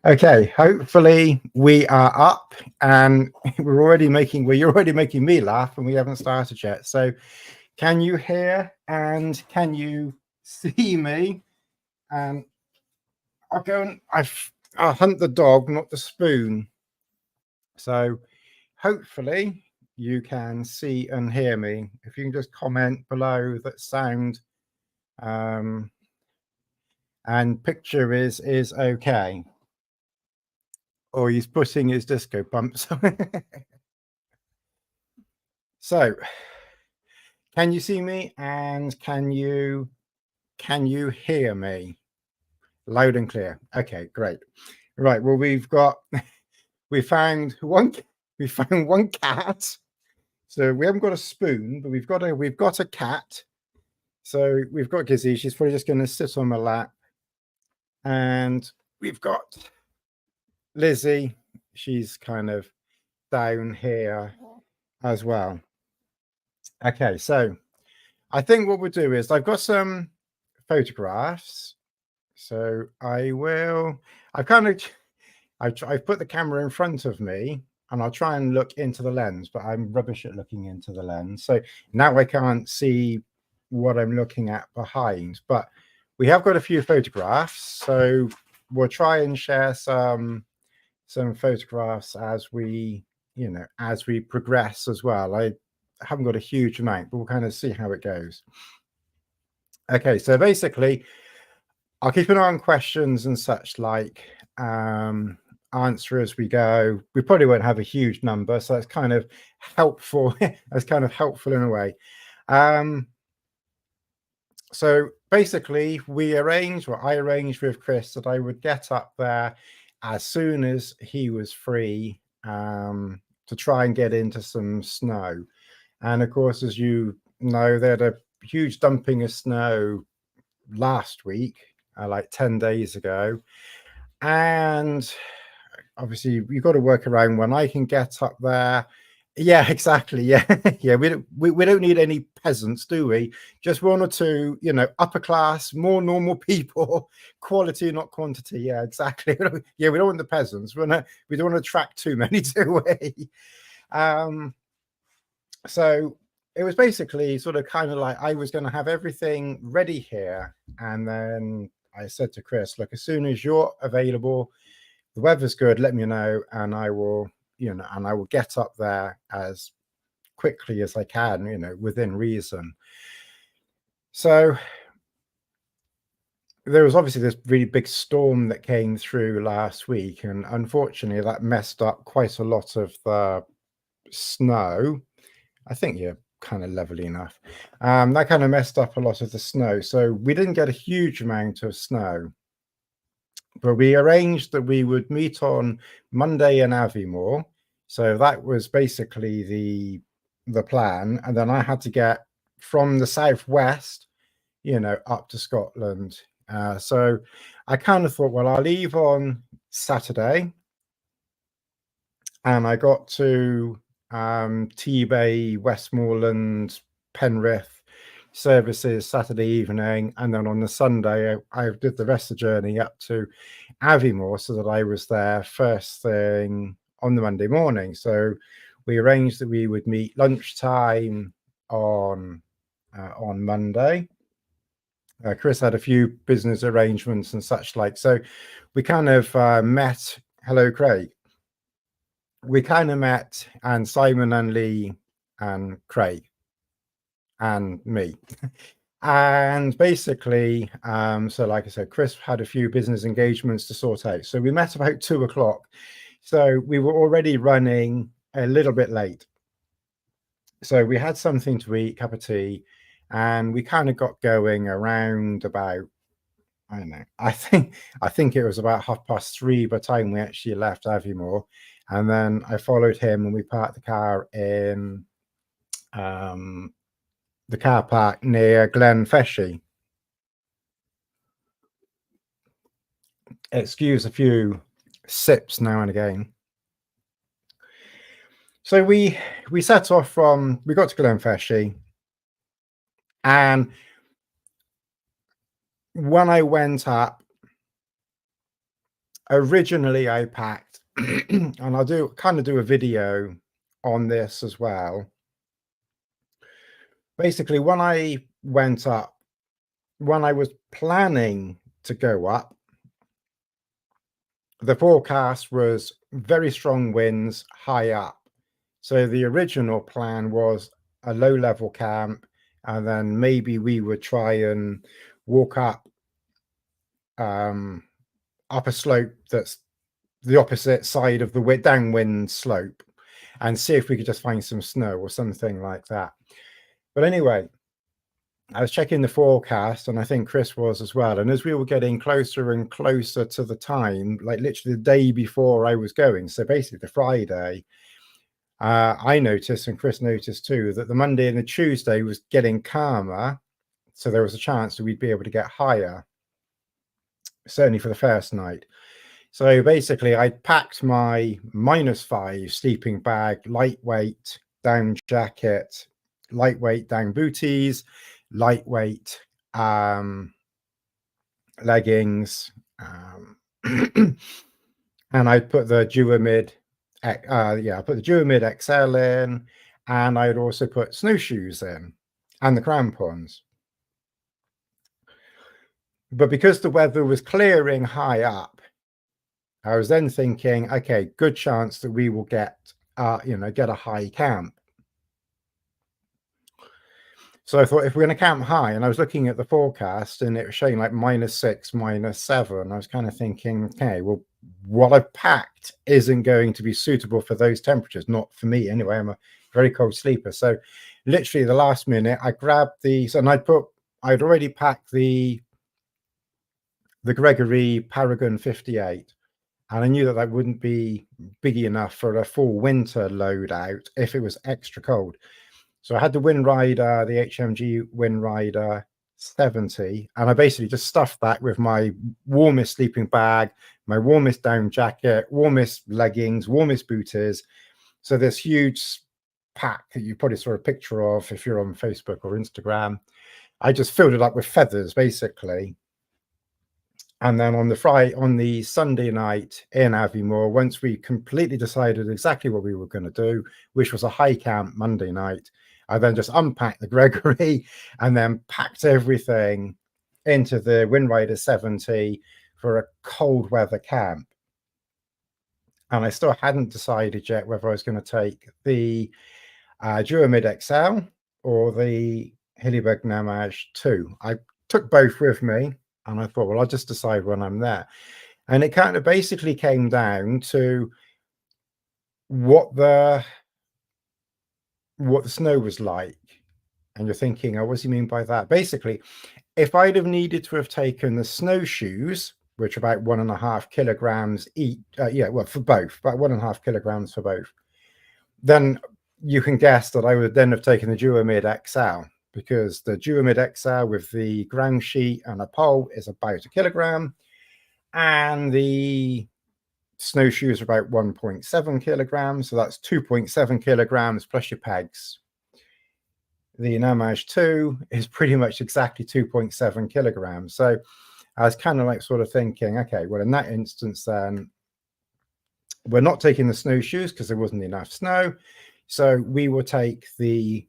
Okay, hopefully we are up and you're already making me laugh and we haven't started yet. So can you hear and can you see me? And I'll hunt the dog, not the spoon. So hopefully you can see and hear me. If you can just comment below that sound and picture is okay. Or he's putting his disco bumps. So, can you see me and can you hear me loud and clear? Okay, great. Right. Well, we found one cat. So we haven't got a spoon, but we've got a cat. So we've got Gizzy. She's probably just going to sit on my lap, and we've got Lizzie. She's kind of down here as well. Okay, so I think what we'll do is I've got some photographs. So I've put the camera in front of me and I'll try and look into the lens, but I'm rubbish at looking into the lens. So now I can't see what I'm looking at behind, but we have got a few photographs. So we'll try and share some photographs as we progress as well. I haven't got a huge amount, but we'll kind of see how it goes. Okay, so basically I'll keep an eye on questions and such, like answer as we go. We probably won't have a huge number, so that's kind of helpful. That's kind of helpful in a way. So basically I arranged with Chris that I would get up there as soon as he was free to try and get into some snow. And of course, as you know, they had a huge dumping of snow last week, like 10 days ago. And obviously you've got to work around when I can get up there. Yeah, exactly. Yeah. Yeah. We don't need any peasants, do we? Just one or two, upper class, more normal people, quality, not quantity. Yeah, exactly. Yeah, we don't want the peasants. We don't want to attract too many, do we? So it was basically sort of kind of like I was going to have everything ready here. And then I said to Chris, look, as soon as you're available, the weather's good, let me know. And I will get up there as quickly as I can, within reason. So there was obviously this really big storm that came through last week. And unfortunately, that messed up quite a lot of the snow. I think you're kind of level enough. That kind of messed up a lot of the snow. So we didn't get a huge amount of snow. But we arranged that we would meet on Monday in Aviemore. So that was basically the plan. And then I had to get from the southwest, up to Scotland. So I kind of thought, well, I'll leave on Saturday. And I got to T-Bay, Westmoreland, Penrith services Saturday evening, and then on the Sunday I did the rest of the journey up to Aviemore so that I was there first thing on the Monday morning. So we arranged that we would meet lunchtime on Monday. Chris had a few business arrangements and such like, so we kind of met. Hello, Craig. We kind of met, and Simon and Lee and Craig and me. And basically, so like I said, Chris had a few business engagements to sort out. So we met about 2:00. So we were already running a little bit late. So we had something to eat, cup of tea, and we kind of got going around about, I don't know, I think it was about 3:30 by the time we actually left Aviemore. And then I followed him and we parked the car in the car park near Glenfeshie. Excuse a few sips now and again. So we set off we got to Glenfeshie, and when I went up, originally I packed, and I'll do a video on this as well. Basically, when I went up, when I was planning to go up, the forecast was very strong winds high up. So the original plan was a low level camp, and then maybe we would try and walk up up a slope that's the opposite side of the downwind slope, and see if we could just find some snow or something like that. But anyway, I was checking the forecast, and I think Chris was as well. And as we were getting closer and closer to the time, like literally the day before I was going, so basically the Friday, I noticed, and Chris noticed too, that the Monday and the Tuesday was getting calmer. So there was a chance that we'd be able to get higher, certainly for the first night. So basically, I packed my -5 sleeping bag, lightweight down jacket, lightweight down booties, lightweight leggings, and I put the Duomid, I put the Duomid XL in, and I'd also put snowshoes in and the crampons. But because the weather was clearing high up, I was then thinking, okay, good chance that we will get a high camp. So I thought, if we're going to camp high, and I was looking at the forecast and it was showing like -6, -7, I was kind of thinking, okay, well, what I've packed isn't going to be suitable for those temperatures. Not for me anyway. I'm a very cold sleeper. So literally the last minute, I grabbed these, and I'd already packed the Gregory Paragon 58. And I knew that that wouldn't be big enough for a full winter loadout if it was extra cold. So I had the Windrider, the HMG Windrider 70, and I basically just stuffed that with my warmest sleeping bag, my warmest down jacket, warmest leggings, warmest booties. So this huge pack that you probably saw a picture of if you're on Facebook or Instagram, I just filled it up with feathers, basically. And then on the Sunday night in Aviemore, once we completely decided exactly what we were going to do, which was a high camp Monday night, I then just unpacked the Gregory and then packed everything into the Windrider 70 for a cold weather camp. And I still hadn't decided yet whether I was going to take the Duomid XL or the Hilleberg Namage 2. I took both with me. And I thought, well, I'll just decide when I'm there. And it kind of basically came down to what the snow was like. And you're thinking, oh, what does he mean by that? Basically, if I'd have needed to have taken the snowshoes, which are about 1.5 kilograms each, for both, about 1.5 kilograms for both, then you can guess that I would then have taken the Duomid XL. Because the Duomid XL with the ground sheet and a pole is about 1 kilogram, and the snowshoes are about 1.7 kilograms. So that's 2.7 kilograms plus your pegs. The Namage 2 is pretty much exactly 2.7 kilograms. So I was kind of like sort of thinking, okay, well, in that instance, then we're not taking the snowshoes because there wasn't enough snow. So we will take the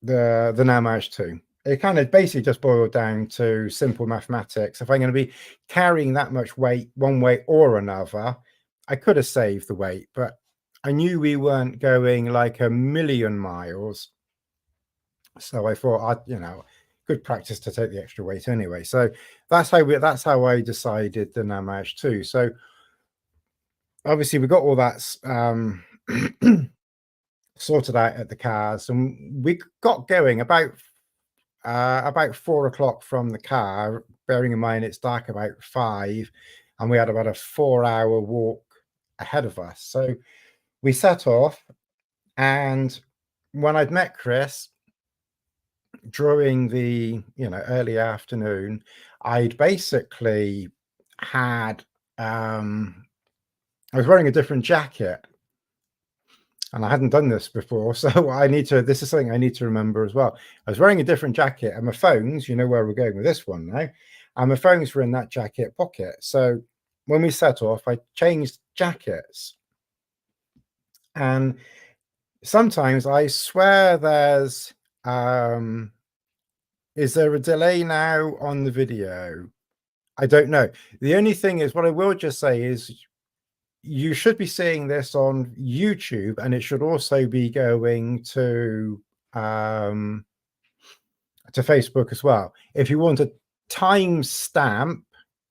Namage 2. It kind of basically just boiled down to simple mathematics. If I'm going to be carrying that much weight one way or another, I could have saved the weight, but I knew we weren't going like 1,000,000 miles. So I thought, good practice to take the extra weight anyway. So that's how I decided the Namage 2. So obviously we got all that sorted out at the cars, and we got going about 4 o'clock from the car, bearing in mind it's dark about 5, and we had about a 4-hour walk ahead of us. So we set off, and when I'd met Chris during the early afternoon, I'd basically had I was wearing a different jacket. And I hadn't done this before, so this is something I need to remember as well. I was wearing a different jacket, and my phones, you know where we're going with this one now, and my phones were in that jacket pocket. So when we set off, I changed jackets, and sometimes I swear there's is there a delay now on the video? I don't know. The only thing is, what I will just say is you should be seeing this on YouTube, and it should also be going to Facebook as well. If you want a timestamp,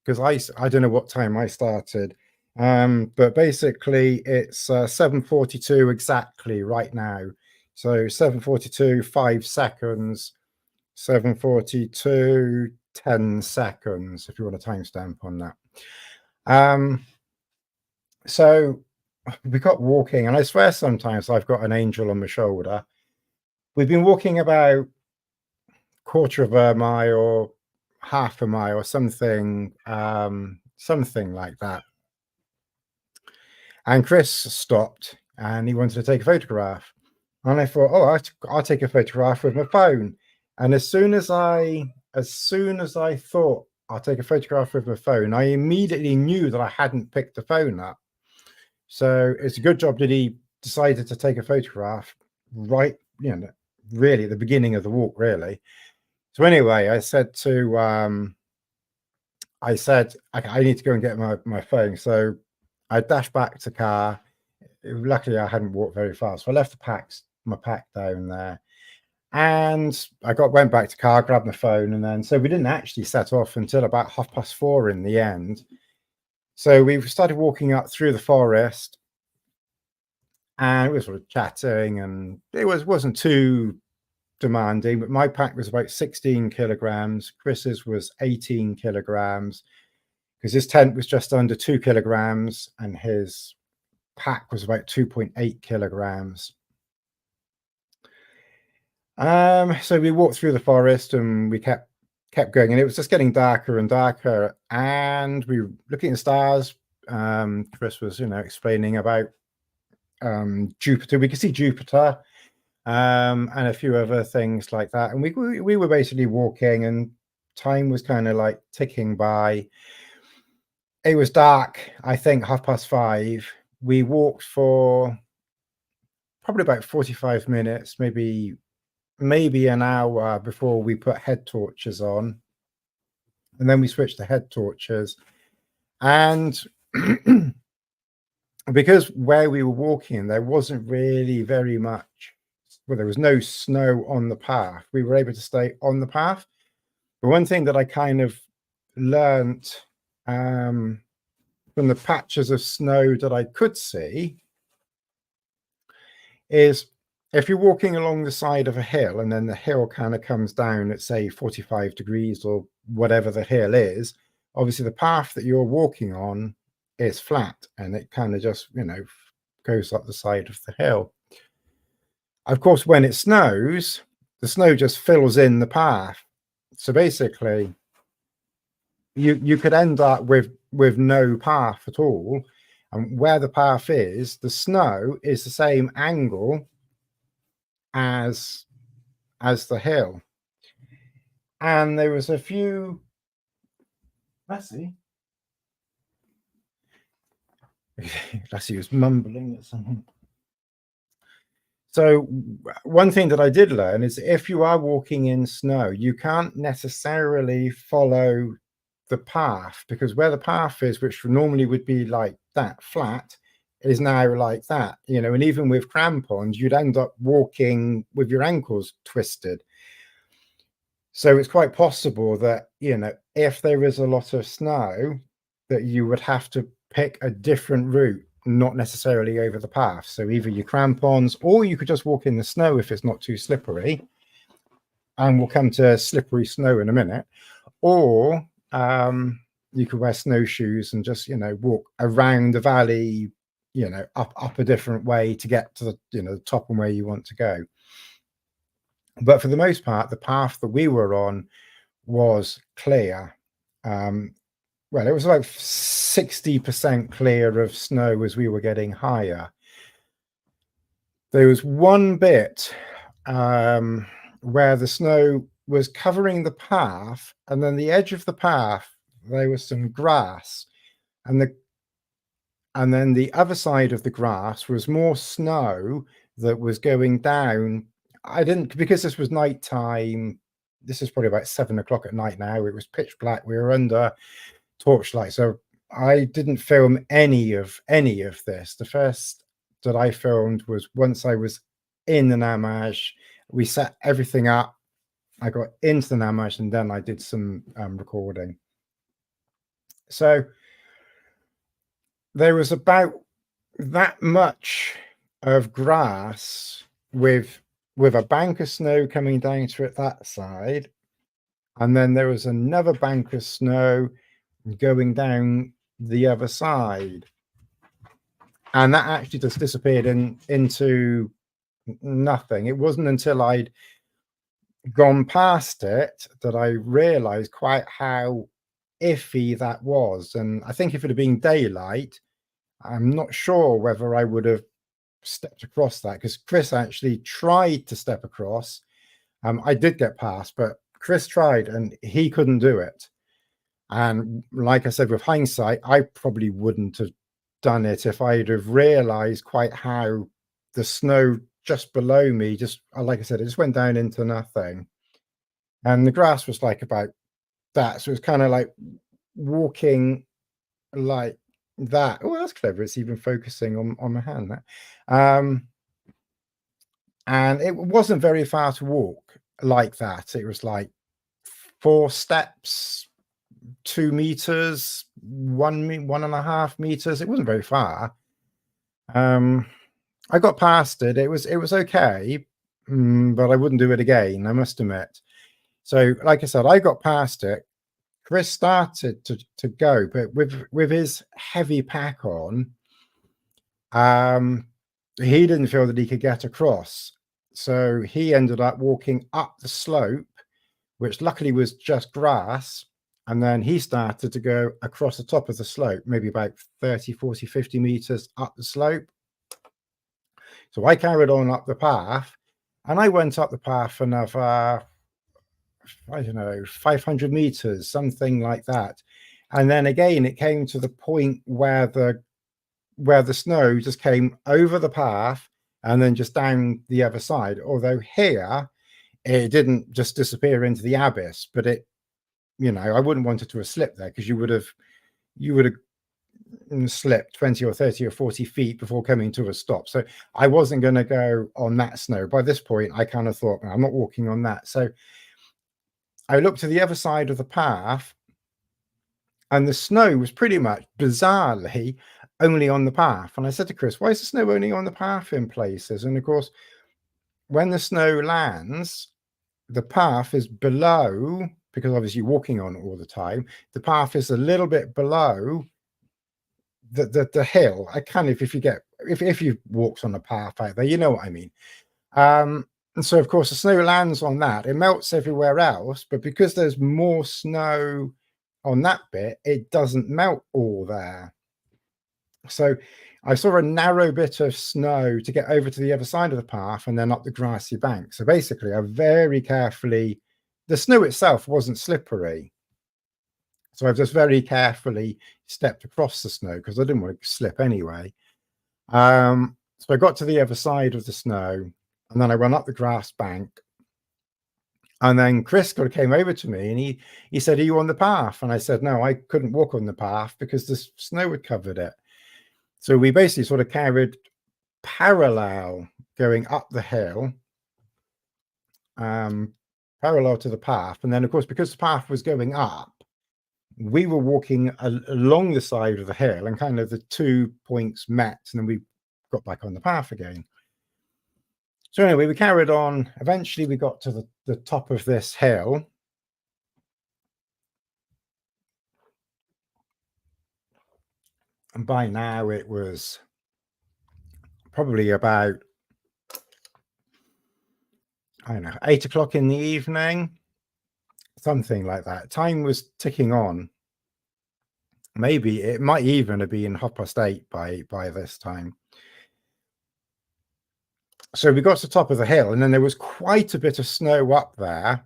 because I don't know what time I started, but basically it's 7:42 exactly right now. So 7:42, 5 seconds, 7:42, 10 seconds, if you want a timestamp on that. So we got walking, and I swear sometimes I've got an angel on my shoulder. We've been walking about quarter of a mile or half a mile or something, something like that. And Chris stopped and he wanted to take a photograph. And I thought, oh, I'll take a photograph with my phone. And as soon as I thought I'll take a photograph with my phone, I immediately knew that I hadn't picked the phone up. So it's a good job that he decided to take a photograph right, really at the beginning of the walk, really. So anyway, I said I need to go and get my phone. So I dashed back to car. Luckily, I hadn't walked very fast. So I left my pack down there. And I went back to car, grabbed my phone, and then so we didn't actually set off until about 4:30 in the end. So we started walking up through the forest, and we were sort of chatting, and it wasn't too demanding, but my pack was about 16 kilograms. Chris's was 18 kilograms because his tent was just under 2 kilograms and his pack was about 2.8 kilograms. So we walked through the forest and we kept going, and it was just getting darker and darker, and we were looking at the stars. Chris was explaining about Jupiter. We could see Jupiter, and a few other things like that, and we were basically walking, and time was kind of like ticking by. It was dark, I think 5:30. We walked for probably about 45 minutes, maybe an hour before we put head torches on, and then we switched to head torches. And because where we were walking, there wasn't really very much, well, there was no snow on the path. We were able to stay on the path. But one thing that I kind of learnt from the patches of snow that I could see is if you're walking along the side of a hill and then the hill kind of comes down at, say, 45 degrees or whatever the hill is, obviously the path that you're walking on is flat and it kind of just, goes up the side of the hill. Of course, when it snows, the snow just fills in the path. So basically, you could end up with no path at all. And where the path is, the snow is the same angle as the hill. And there was a few, Lassie was mumbling at something. So one thing that I did learn is if you are walking in snow, you can't necessarily follow the path, because where the path is, which normally would be like that flat, is now like that, and even with crampons, you'd end up walking with your ankles twisted. So it's quite possible that, if there is a lot of snow, that you would have to pick a different route, not necessarily over the path. So either your crampons, or you could just walk in the snow if it's not too slippery. And we'll come to slippery snow in a minute. Or you could wear snowshoes and just, walk around the valley, up a different way to get to the top and where you want to go. But for the most part, the path that we were on was clear. Well, it was like 60% clear of snow as we were getting higher. There was one bit where the snow was covering the path, and then the edge of the path, there was some grass. and then the other side of the grass was more snow that was going down. I didn't, because this was nighttime. This is probably about 7 o'clock at night now. It was pitch black. We were under torchlight, so I didn't film any of this. The first that I filmed was once I was in the Namaj. We set everything up. I got into the Namaj, and then I did some recording. So there was about that much of grass with a bank of snow coming down to it that side, and then there was another bank of snow going down the other side, and that actually just disappeared into nothing. It wasn't until I'd gone past it that I realized quite how iffy that was. And I think if it had been daylight, I'm not sure whether I would have stepped across that, because Chris actually tried to step across. I did get past, but Chris tried and he couldn't do it. And like I said, with hindsight, I probably wouldn't have done it if I'd have realized quite how the snow just below me, just like I said, it just went down into nothing. And the grass was like about that. So it's kind of like walking like that. Oh, that's clever. It's even focusing on my hand there. And it wasn't very far to walk like that. It was like 4 steps, 2 meters, 1.5 meters. It wasn't very far. I got past it. It was okay, but I wouldn't do it again, I must admit. So, like I said, I got past it. Chris started to go, but with his heavy pack on, he didn't feel that he could get across. So he ended up walking up the slope, which luckily was just grass. And then he started to go across the top of the slope, maybe about 30, 40, 50 meters up the slope. So I carried on up the path, and I went up the path another, I don't know, 500 meters, something like that. And then again, it came to the point where the snow just came over the path and then just down the other side. Although here, it didn't just disappear into the abyss, but it, I wouldn't want it to have slipped there, because you would have slipped 20 or 30 or 40 feet before coming to a stop. So I wasn't going to go on that snow. By this point, I kind of thought, I'm not walking on that. So I looked to the other side of the path, and the snow was pretty much bizarrely only on the path. And I said to Chris, why is the snow only on the path in places? And of course, when the snow lands, the path is below, because obviously you're walking on it all the time. The path is a little bit below the hill. I kind of, if you've walked on a path out there, you know what I mean. And so of course the snow lands on that. It melts everywhere else, but because there's more snow on that bit, it doesn't melt all there. So I saw a narrow bit of snow to get over to the other side of the path and then up the grassy bank. So basically, I very carefully, the snow itself wasn't slippery. So I've just very carefully stepped across the snow because I didn't want to slip anyway. So I got to the other side of the snow, and then I went up the grass bank. And then Chris came over to me and he said, are you on the path? And I said, no, I couldn't walk on the path because the snow had covered it. So we basically sort of carried parallel going up the hill, parallel to the path. And then, of course, because the path was going up, we were walking along the side of the hill, and kind of the 2 points met, and then we got back on the path again. So anyway, we carried on. Eventually, we got to the top of this hill. And by now, it was probably about, I don't know, 8 o'clock in the evening, something like that. Time was ticking on. Maybe it might even have been 8:30 by this time. So we got to the top of the hill, and then there was quite a bit of snow up there.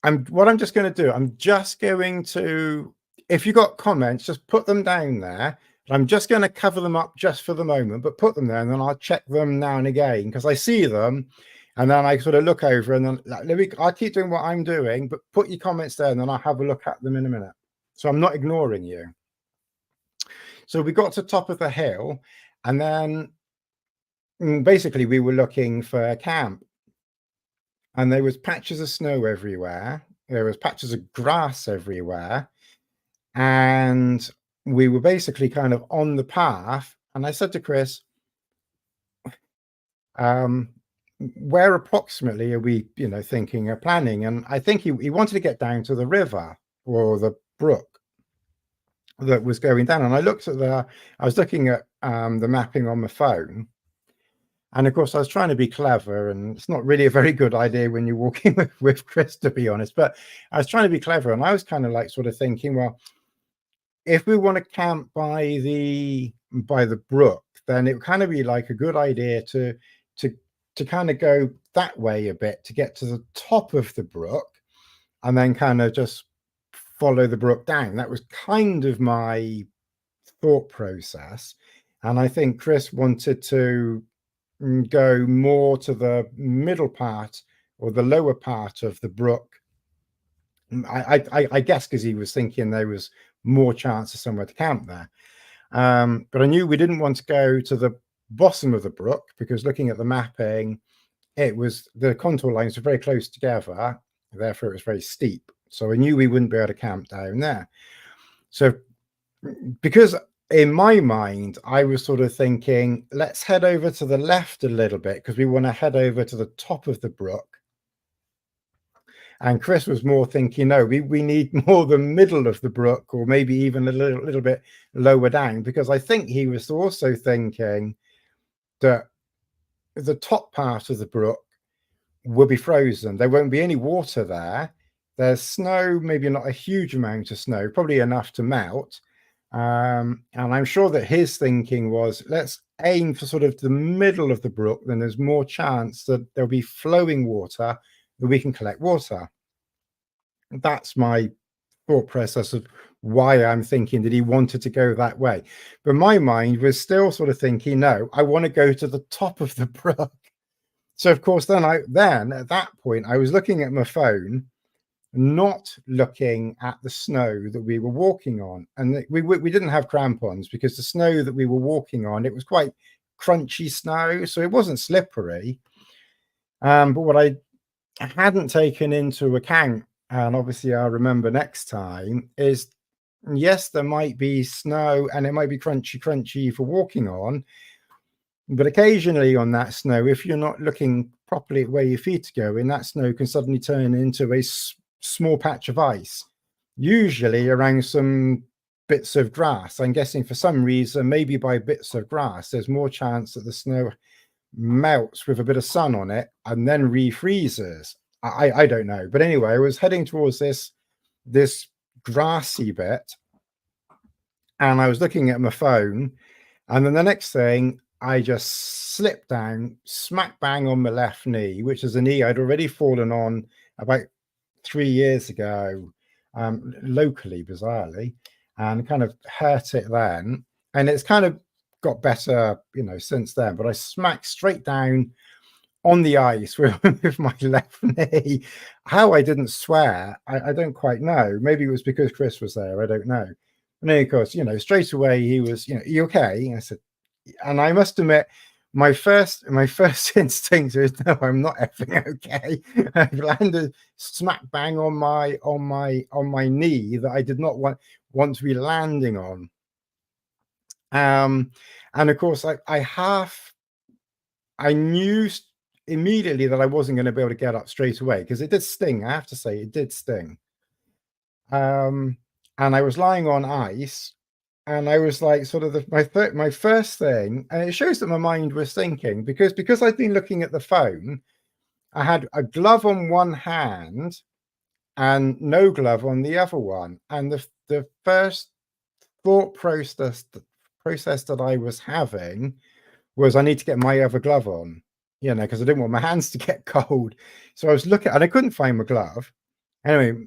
what I'm just going to do, I'm just going to, if you got comments, just put them down there. I'm just going to cover them up just for the moment, but put them there, and then I'll check them now and again because I see them, and then I sort of look over, and then I'll keep doing what I'm doing, but put your comments there, and then I'll have a look at them in a minute. So I'm not ignoring you. So we got to the top of the hill, and then basically we were looking for a camp, and there was patches of snow everywhere. There was patches of grass everywhere, and we were basically kind of on the path. And I said to Chris, where approximately are we, thinking of planning? And I think he wanted to get down to the river or the brook that was going down. And I was looking at the mapping on my phone. And of course, I was trying to be clever, and it's not really a very good idea when you're walking with Chris, to be honest. But I was trying to be clever, and I was kind of like sort of thinking, well, if we want to camp by the brook, then it would kind of be like a good idea to kind of go that way a bit to get to the top of the brook, and then kind of just follow the brook down. That was kind of my thought process, and I think Chris wanted to go more to the middle part or the lower part of the brook. I guess because he was thinking there was more chance of somewhere to camp there. But I knew we didn't want to go to the bottom of the brook because looking at the mapping, the contour lines were very close together. Therefore, it was very steep. So I knew we wouldn't be able to camp down there. So because in my mind, I was sort of thinking, let's head over to the left a little bit because we want to head over to the top of the brook. And Chris was more thinking, no, we need more the middle of the brook, or maybe even a little bit lower down, because I think he was also thinking that the top part of the brook will be frozen. There won't be any water there. There's snow, maybe not a huge amount of snow, probably enough to melt. And I'm sure that his thinking was, let's aim for sort of the middle of the brook, then there's more chance that there'll be flowing water that we can collect water. That's my thought process of why I'm thinking that he wanted to go that way. But my mind was still sort of thinking, no, I want to go to the top of the brook. So of course, then at that point, I was looking at my phone, not looking at the snow that we were walking on. And we didn't have crampons because the snow that we were walking on, it was quite crunchy snow. So it wasn't slippery. But what I hadn't taken into account, and obviously I'll remember next time, is yes, there might be snow and it might be crunchy for walking on. But occasionally on that snow, if you're not looking properly at where your feet are going, that snow can suddenly turn into a small patch of ice, usually around some bits of grass. I'm guessing for some reason, maybe by bits of grass, there's more chance that the snow melts with a bit of sun on it and then refreezes. I don't know. But anyway, I was heading towards this grassy bit, and I was looking at my phone, and then the next thing, I just slipped down smack bang on my left knee, which is a knee I'd already fallen on about 3 years ago, locally, bizarrely, and kind of hurt it then. And it's kind of got better, since then. But I smacked straight down on the ice with my left knee. How I didn't swear, I don't quite know. Maybe it was because Chris was there. I don't know. And then, of course, straight away he was, you okay? And I said, and I must admit, my first instinct is, no, I'm not effing okay. I've landed smack bang on my knee that I did not want to be landing on. And of course, I knew immediately that I wasn't going to be able to get up straight away, because it did sting. I have to say, it did sting. And I was lying on ice, and I was like, sort of my first thing, and it shows that my mind was thinking, because I'd been looking at the phone, I had a glove on one hand and no glove on the other one. And the first thought process that I was having was, I need to get my other glove on, because I didn't want my hands to get cold. So I was looking, and I couldn't find my glove. Anyway,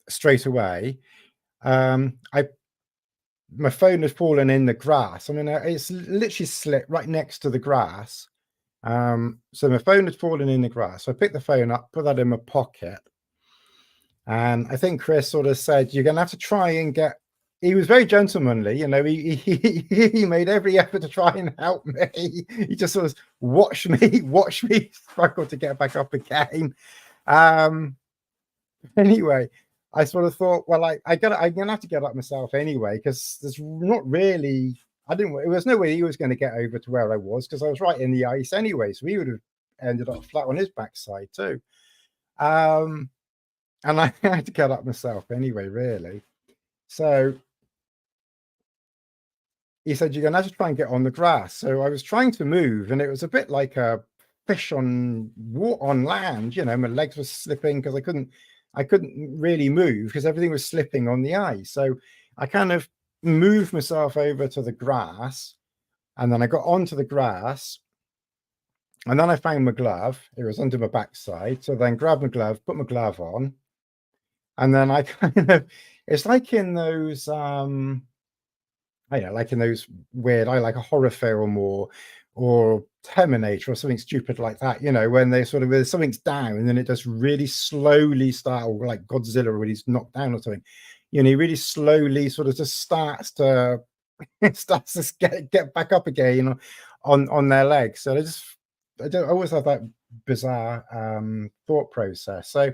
straight away, I my phone had fallen in the grass. I mean, it's literally slipped right next to the grass. So my phone had fallen in the grass. So I picked the phone up, put that in my pocket, and I think Chris sort of said, "You're going to have to try and get." He was very gentlemanly, you know. He made every effort to try and help me. He just sort of watched me struggle to get back up again. Anyway, I sort of thought, well, I'm gonna have to get up myself anyway, because there's not really. There was no way he was going to get over to where I was, because I was right in the ice anyway. So he would have ended up flat on his backside too. And I had to get up myself anyway, really. So he said, "You're gonna have to try and get on the grass." So I was trying to move, and it was a bit like a fish on land. You know, my legs were slipping because I couldn't really move because everything was slipping on the ice. So I kind of moved myself over to the grass, and then I got onto the grass, and then I found my glove. It was under my backside. So then grabbed my glove, put my glove on, and then I kind of, it's like in those, I know, like in those weird, I like a horror film or Terminator or something stupid like that, you know, when they sort of, something's down and then it just really slowly start, or like Godzilla when he's knocked down or something, you know, he really slowly sort of just starts to get back up again, you know, on their legs. So I always have that bizarre thought process. So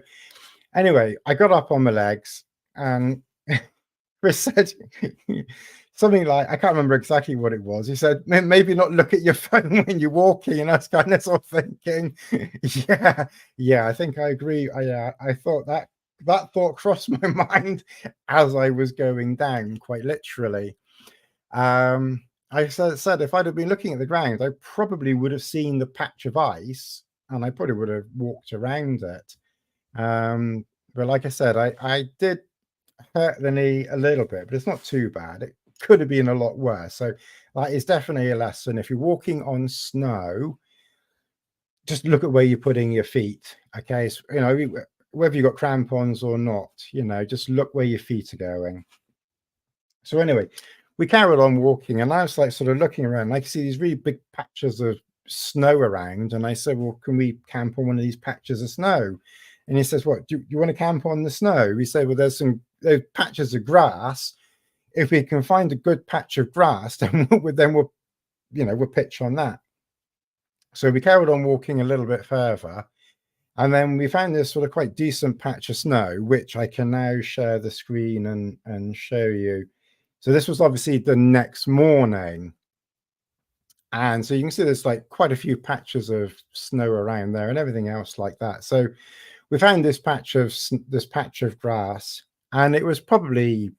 anyway, I got up on my legs, and Chris said something like, I can't remember exactly what it was. He said, maybe not look at your phone when you're walking. And I was kind of sort of thinking, yeah, I think I agree. I thought that thought crossed my mind as I was going down, quite literally. I said if I'd have been looking at the ground, I probably would have seen the patch of ice, and I probably would have walked around it. But like I said, I did hurt the knee a little bit, but it's not too bad. It could have been a lot worse. So that is definitely a lesson. If you're walking on snow, just look at where you're putting your feet. Okay, so, you know, whether you've got crampons or not, you know, just look where your feet are going. So anyway, we carried on walking, and I was like sort of looking around, and I could see these really big patches of snow around, and I said, well, can we camp on one of these patches of snow? And he says, what, do you want to camp on the snow? We say, well, there's patches of grass. If we can find a good patch of grass, then we'll pitch on that. So we carried on walking a little bit further, and then we found this sort of quite decent patch of snow, which I can now share the screen and show you. So this was obviously the next morning. And so you can see there's like quite a few patches of snow around there and everything else like that. So we found this patch of grass, and it was probably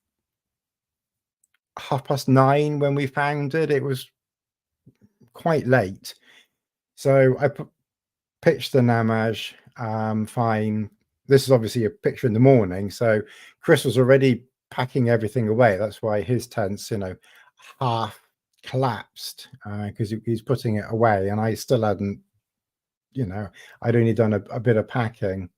9:30 when we found it. It was quite late. So I pitched the Namaj, fine. This is obviously a picture in the morning. So Chris was already packing everything away. That's why his tent's, you know, half collapsed, because he's putting it away, and I still hadn't, you know, I'd only done a bit of packing.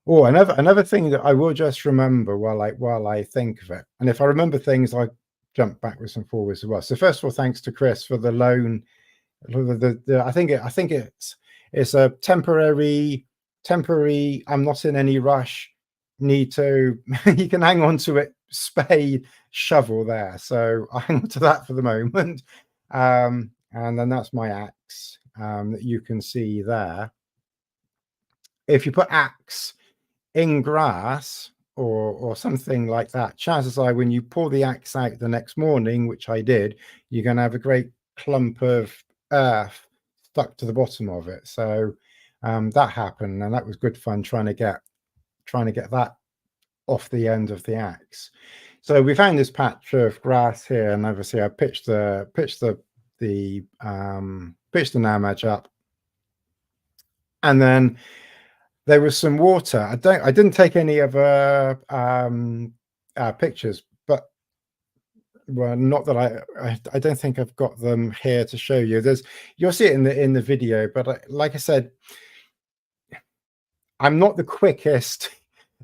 Oh, another thing that I will just remember while I think of it, and if I remember things, I jump backwards and forwards as well. So first of all, thanks to Chris for the loan. I think it's a temporary. I'm not in any rush. Need to. You can hang on to it. Spade shovel there. So I hang on to that for the moment. And then that's my axe that you can see there. If you put axe in grass or something like that, chances are when you pull the axe out the next morning, which I did, you're going to have a great clump of earth stuck to the bottom of it. So that happened, and that was good fun trying to get that off the end of the axe. So we found this patch of grass here, and obviously I pitched the Namaj up, and then there was some water. I didn't take any other pictures, but well, not that I don't think I've got them here to show you. You'll see it in the video, but like I said, I'm not the quickest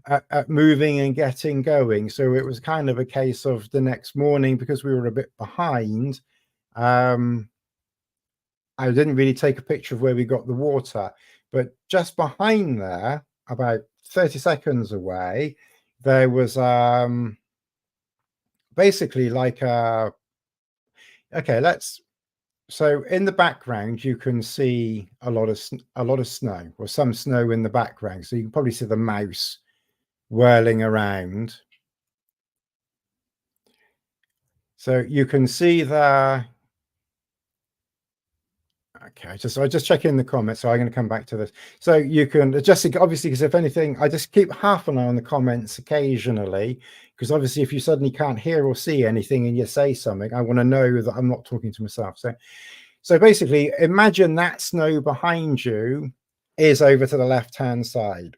at moving and getting going. So it was kind of a case of the next morning, because we were a bit behind. I didn't really take a picture of where we got the water, but just behind there, about 30 seconds away, there was basically like a, okay, so in the background you can see a lot of snow, or some snow in the background, so you can probably see the mouse whirling around. So you can see the, okay, I just check in the comments, so I'm going to come back to this. So you can adjust it, obviously, because if anything, I just keep half an eye on the comments occasionally, because obviously if you suddenly can't hear or see anything and you say something, I want to know that I'm not talking to myself. So basically, imagine that snow behind you is over to the left-hand side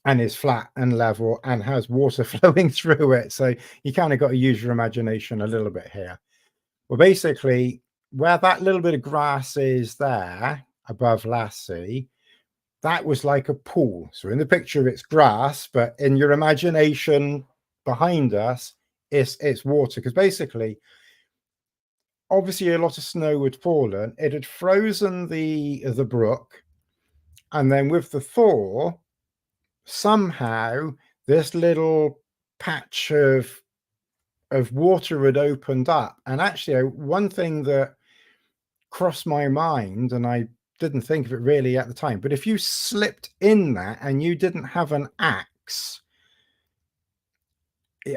and is flat and level and has water flowing through it. So you kind of got to use your imagination a little bit here. Well, basically, where that little bit of grass is there above Lassie, that was like a pool. So in the picture, it's grass, but in your imagination behind us, it's water. Because basically, obviously, a lot of snow had fallen. It had frozen the brook, and then with the thaw, somehow this little patch of water had opened up. And actually, one thing that crossed my mind, and I didn't think of it really at the time, but if you slipped in that and you didn't have an axe,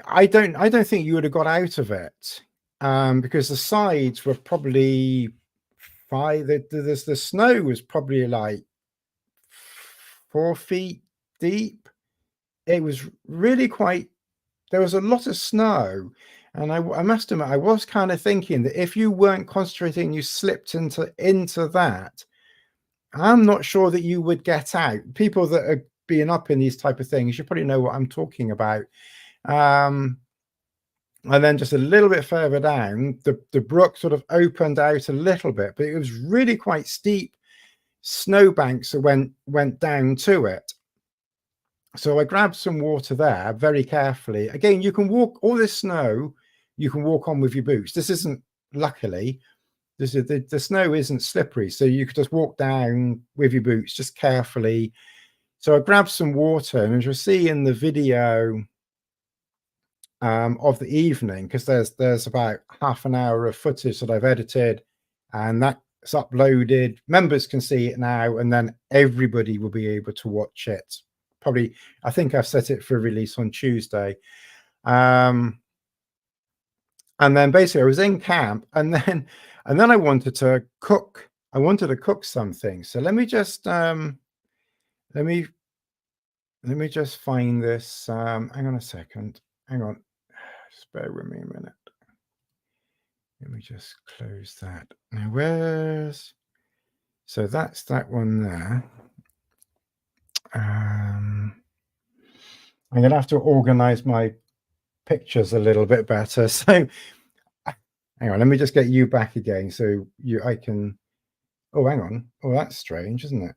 I don't think you would have got out of it, because the sides were probably the snow was probably like 4 feet deep. It was really quite, there was a lot of snow. And I must admit, I was kind of thinking that if you weren't concentrating, you slipped into that, I'm not sure that you would get out. People that are being up in these type of things, you probably know what I'm talking about. And then just a little bit further down, the brook sort of opened out a little bit, but it was really quite steep snowbanks that went down to it. So I grabbed some water there very carefully. Again, you can walk all this snow, you can walk on with your boots. This isn't, luckily, the snow isn't slippery, so you could just walk down with your boots just carefully. So I grabbed some water, and as you'll see in the video of the evening, because there's about half an hour of footage that I've edited, and that's uploaded. Members can see it now, and then everybody will be able to watch it. Probably, I think I've set it for release on Tuesday. And then basically I was in camp, and then I wanted to cook. I wanted to cook something. So let me just let me just find this. Hang on a second. Hang on. Just bear with me a minute. Let me just close that. Now so that's that one there. I'm gonna have to organize my pictures a little bit better. So hang on, let me just get you back again so I can. Oh, hang on. Oh, that's strange, isn't it?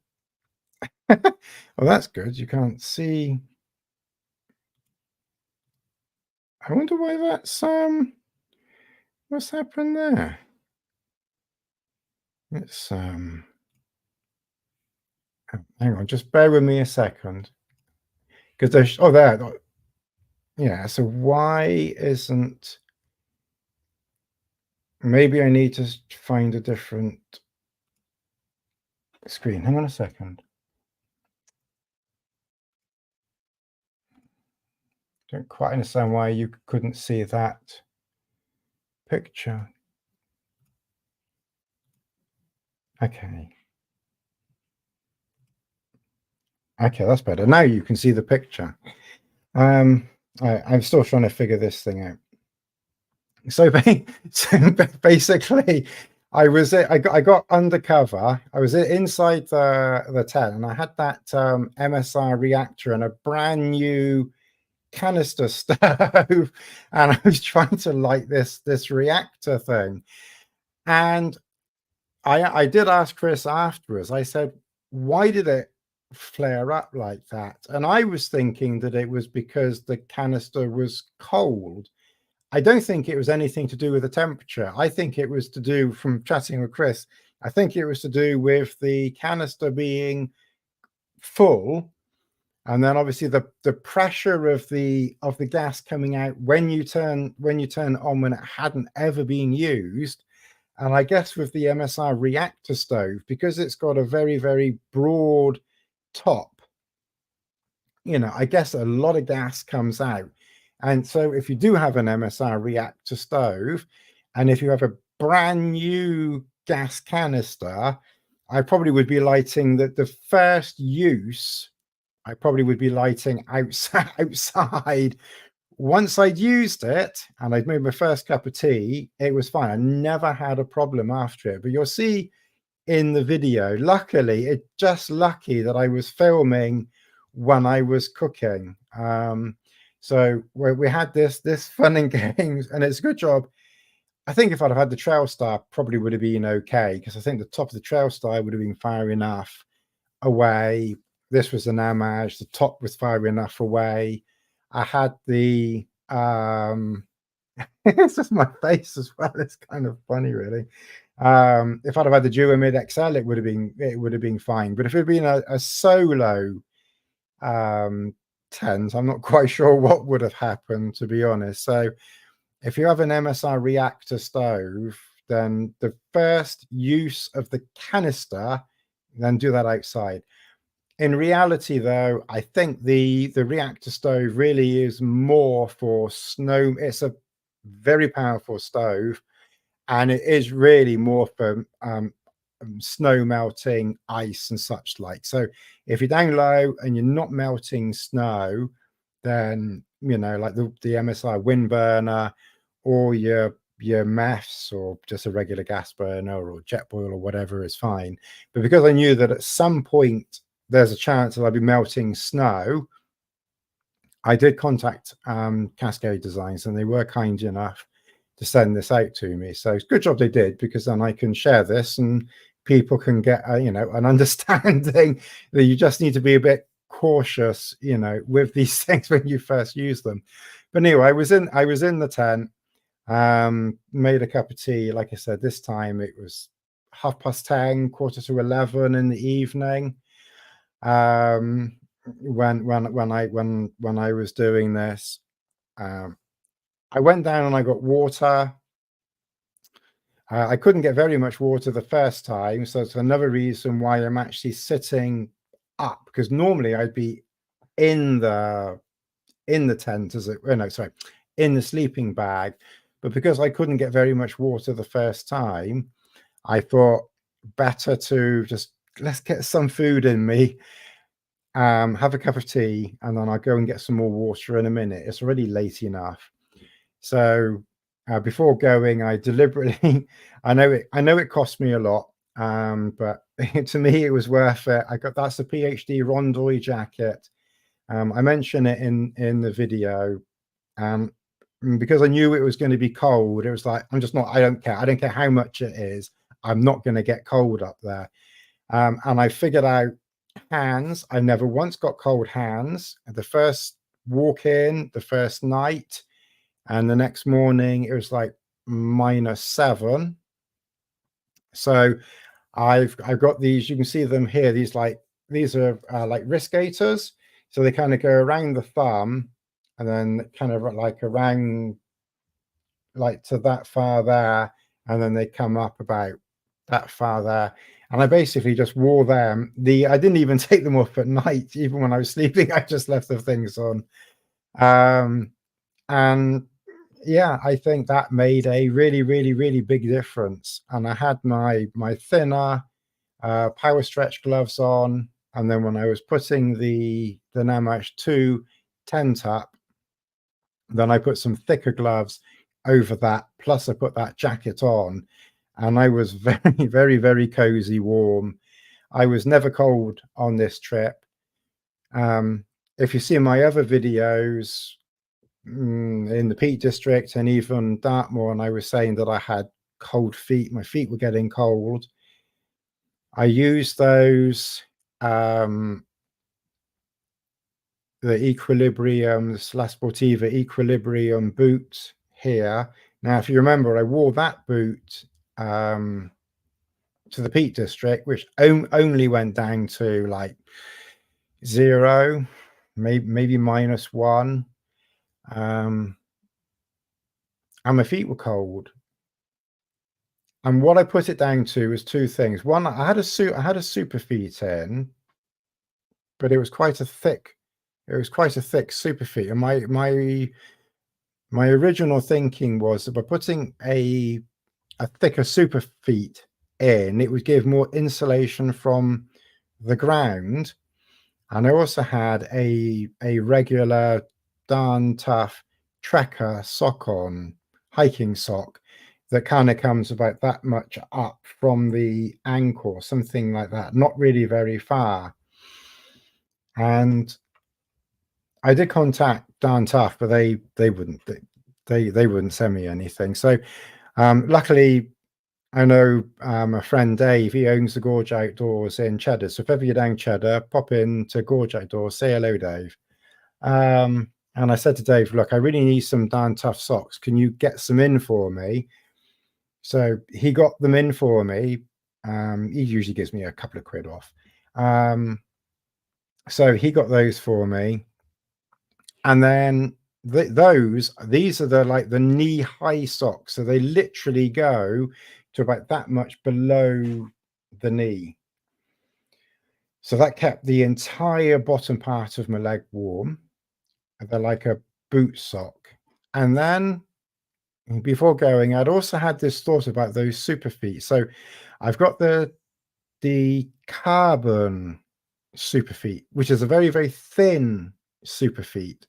Well, that's good. You can't see. I wonder why that's what's happened there? It's hang on, just bear with me a second. Because there's there. Yeah, so why isn't, maybe I need to find a different screen. Hang on a second. Don't quite understand why you couldn't see that picture. Okay, that's better. Now you can see the picture. I'm still trying to figure this thing out. So basically, I got undercover. I was inside the tent, and I had that MSR reactor and a brand new canister stove, and I was trying to light this reactor thing. And I did ask Chris afterwards. I said, why did it flare up like that. And I was thinking that it was because the canister was cold. I don't think it was anything to do with the temperature. I think it was to do, from chatting with Chris, I think it was to do with the canister being full, and then obviously the pressure of the gas coming out when you turn it on, when it hadn't ever been used. And I guess with the MSR reactor stove, because it's got a very, very broad top, I guess a lot of gas comes out. And so if you do have an MSR reactor stove, and if you have a brand new gas canister, I probably would be lighting the first use. I probably would be lighting outside. Once I'd used it and I'd made my first cup of tea, it was fine. I never had a problem after it. But you'll see in the video, luckily, it's just lucky that I was filming when I was cooking. So we had this fun and games, and it's a good job. I think if I'd have had the trail star, probably would have been okay, because I think the top of the trail star would have been far enough away. This was an Amage. The top was far enough away. I had the it's just my face as well. It's kind of funny, really. If I'd have had the Duo Mid XL, it would have been fine. But if it had been a solo tent, I'm not quite sure what would have happened, to be honest. So if you have an MSR reactor stove, then the first use of the canister, then do that outside. In reality, though, I think the reactor stove really is more for snow. It's a very powerful stove, and it is really more for snow melting, ice, and such like. So if you're down low and you're not melting snow, then like the MSI wind burner, or your MEFs, or just a regular gas burner or jet boil or whatever is fine. But because I knew that at some point there's a chance that I'll be melting snow, I did contact Cascade Designs, and they were kind enough to send this out to me. So it's a good job they did, because then I can share this and people can get an understanding that you just need to be a bit cautious with these things when you first use them. But anyway, I was in the tent, made a cup of tea. Like I said, this time it was 10:30, 11:15 in the evening. When I was doing this, I went down and I got water. I couldn't get very much water the first time, so it's another reason why I'm actually sitting up, because normally I'd be in the tent, in the sleeping bag. But because I couldn't get very much water the first time, I thought better to just, let's get some food in me, have a cup of tea, and then I'll go and get some more water in a minute. It's already late enough. So before going, I deliberately, I know it cost me a lot, but to me it was worth it. That's the PhD Rondoy jacket. I mention it in the video, because I knew it was going to be cold. It was like, I don't care how much it is, I'm not going to get cold up there. And I figured out hands. I never once got cold hands. The first walk in, the first night, and the next morning it was like -7. So I've got these, you can see them here, these are like wrist gaiters. So they kind of go around the thumb, and then kind of like around, like to that far there, and then they come up about that far there. And I basically just wore them. I didn't even take them off at night, even when I was sleeping. I just left the things on. And yeah, I think that made a really, really, really big difference. And I had my thinner power stretch gloves on, and then when I was putting the Namash 2 tent up, then I put some thicker gloves over that, plus I put that jacket on, and I was very, very, very cozy, warm. I was never cold on this trip. If you see my other videos in the Peak District and even Dartmoor, and I was saying that I had cold feet, my feet were getting cold, I used those Equilibrium, the La Sportiva Equilibrium boot here. Now, if you remember, I wore that boot to the Peak District, which only went down to like 0, maybe -1. And my feet were cold. And what I put it down to was 2 things. One, I had a super feet in, but it was quite a thick super feet. And my original thinking was that by putting a thicker super feet in, it would give more insulation from the ground. And I also had a regular darn tough trekker sock on, hiking sock, that kind of comes about that much up from the ankle, something like that, not really very far. And I did contact Darn Tough, but they wouldn't send me anything. So luckily, I know a friend Dave, he owns the Gorge Outdoors in Cheddar. So if ever you're down Cheddar, pop in to Gorge Outdoors, say hello, Dave. And I said to Dave, look, I really need some Darn Tough socks. Can you get some in for me? So he got them in for me. He usually gives me a couple of quid off. So he got those for me. And then these are the knee-high socks. So they literally go to about that much below the knee. So that kept the entire bottom part of my leg warm. They're like a boot sock. And then before going, I'd also had this thought about those super feet. So I've got the carbon super feet, which is a very, very thin super feet,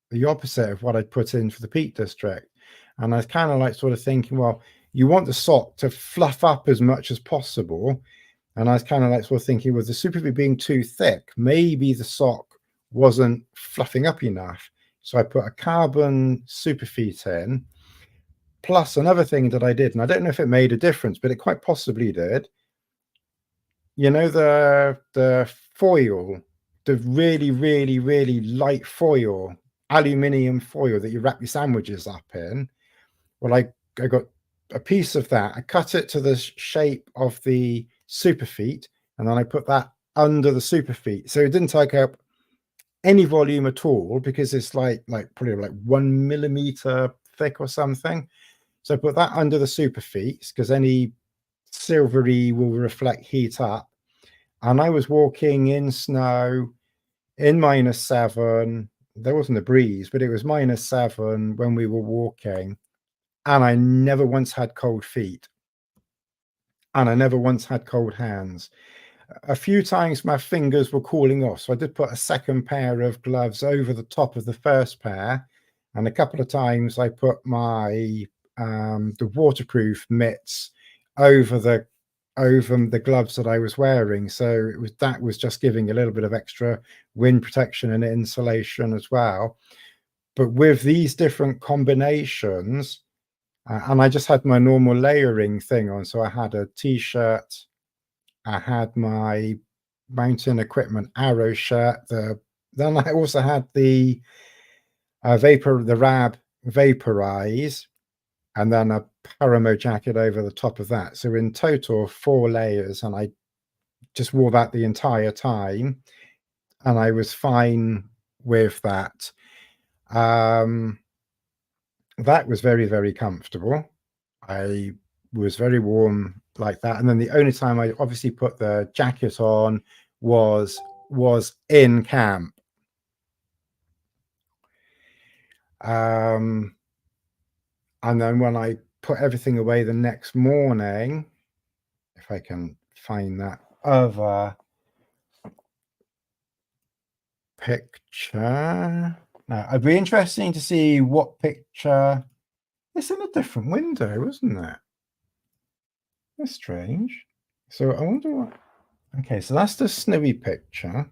the opposite of what I'd put in for the Peak District. And I was kind of like sort of thinking, well, you want the sock to fluff up as much as possible. And I was kind of like sort of thinking, with the super feet being too thick, maybe the sock wasn't fluffing up enough. So I put a carbon super feet in. Plus another thing that I did, and I don't know if it made a difference, but it quite possibly did. You know, the foil, the really, really, really light foil, aluminium foil that you wrap your sandwiches up in. Well, I got a piece of that. I cut it to the shape of the super feet, and then I put that under the super feet. So it didn't take up any volume at all, because it's like probably like 1 millimeter thick or something. So I put that under the super feet, because any silvery will reflect heat up. And I was walking in snow in -7. There wasn't a breeze, but it was -7 when we were walking. And I never once had cold feet. And I never once had cold hands. A few times my fingers were cooling off. So I did put a second pair of gloves over the top of the first pair. And a couple of times I put my the waterproof mitts over the gloves that I was wearing. So that was just giving a little bit of extra wind protection and insulation as well. But with these different combinations, and I just had my normal layering thing on. So I had a t-shirt, I had my mountain equipment arrow shirt. Then I also had the Rab Vaporize, and then a Paramo jacket over the top of that. So in total, 4 layers, and I just wore that the entire time, and I was fine with that. That was very, very comfortable. I was very warm like that. And then the only time I obviously put the jacket on was in camp. And then when I put everything away the next morning, if I can find that other picture. Now, it'd be interesting to see what picture. It's in a different window, isn't it? That's strange. So I wonder what. Okay, so that's the snowy picture.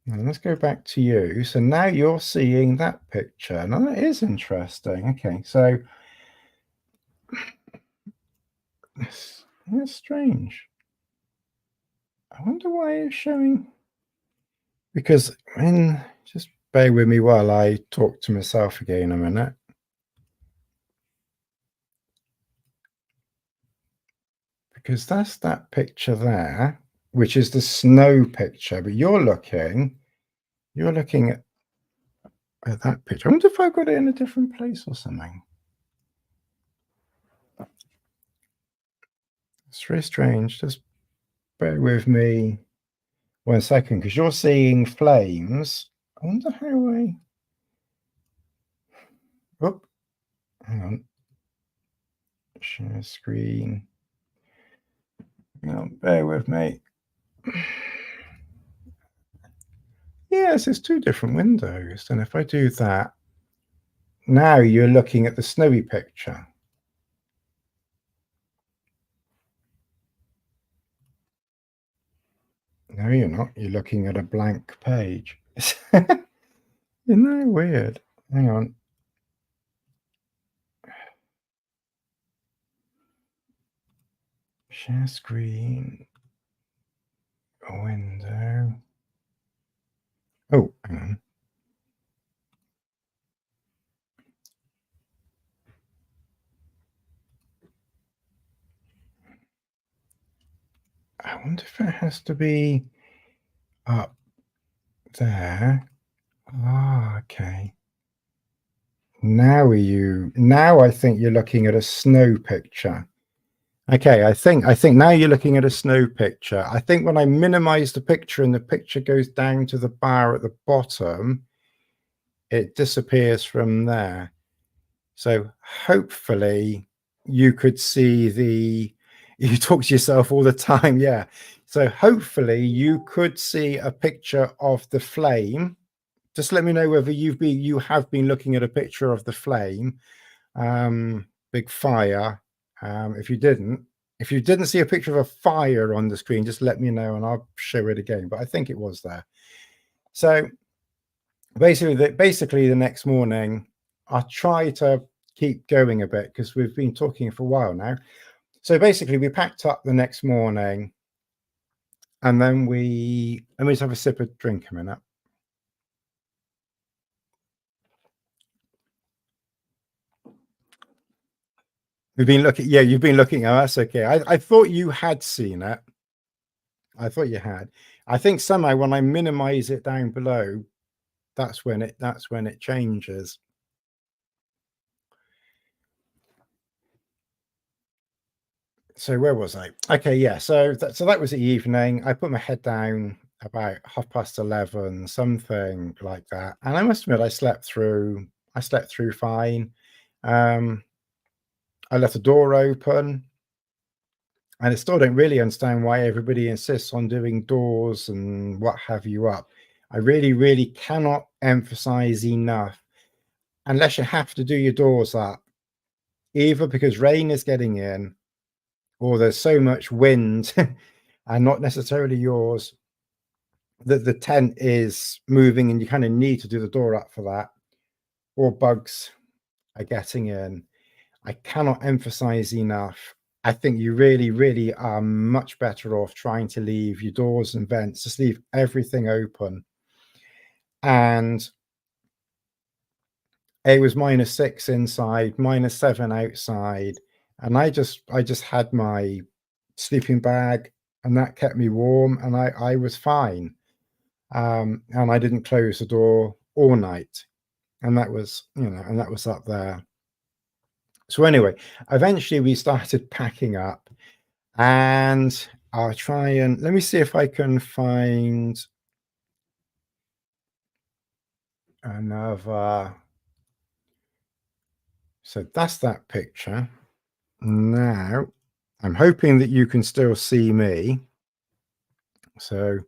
Now let's go back to you. So now you're seeing that picture. Now that is interesting. Okay, so that's strange. I wonder why it's showing. because just bear with me while I talk to myself again a minute. Because that's that picture there, which is the snow picture, but you're looking at that picture. I wonder if I've got it in a different place or something. It's very strange. Just bear with me 1 second, because you're seeing flames. I wonder how oh, hang on. Share screen. Bear with me. Yes, it's two different windows. And if I do that, now you're looking at the snowy picture. No, you're not. You're looking at a blank page. Isn't that weird? Hang on. Share screen. Window. Oh, hang on. I wonder if it has to be up there. Ah, okay. Now I think you're looking at a snow picture. Okay, I think now you're looking at a snow picture. I think when I minimize the picture and the picture goes down to the bar at the bottom, it disappears from there. So hopefully you could see you talk to yourself all the time, yeah. So hopefully you could see a picture of the flame. Just let me know whether you have been looking at a picture of the flame, big fire. If you didn't see a picture of a fire on the screen, just let me know and I'll show it again. But I think it was there. So basically the next morning, I try to keep going a bit because we've been talking for a while now. So basically we packed up the next morning and then let me just have a sip of drink a minute. You've been looking. Oh, that's okay. I thought you had seen it. I thought you had. I think somehow when I minimize it down below, that's when it changes. So where was I? Okay, yeah. So that was the evening. I put my head down about 11:30, something like that. And I must admit, I slept through fine. I left the door open. And I still don't really understand why everybody insists on doing doors and what have you up. I really, really cannot emphasize enough, unless you have to do your doors up, either because rain is getting in or there's so much wind and not necessarily yours, that the tent is moving and you kind of need to do the door up for that, or bugs are getting in. I cannot emphasize enough. I think you really, really are much better off trying to leave your doors and vents, just leave everything open. And it was -6 inside, -7 outside. And I just had my sleeping bag and that kept me warm and I was fine. And I didn't close the door all night. And that was, and that was up there. So anyway, eventually we started packing up and I'll try and let me see if I can find another. So that's that picture. Now I'm hoping that you can still see me. So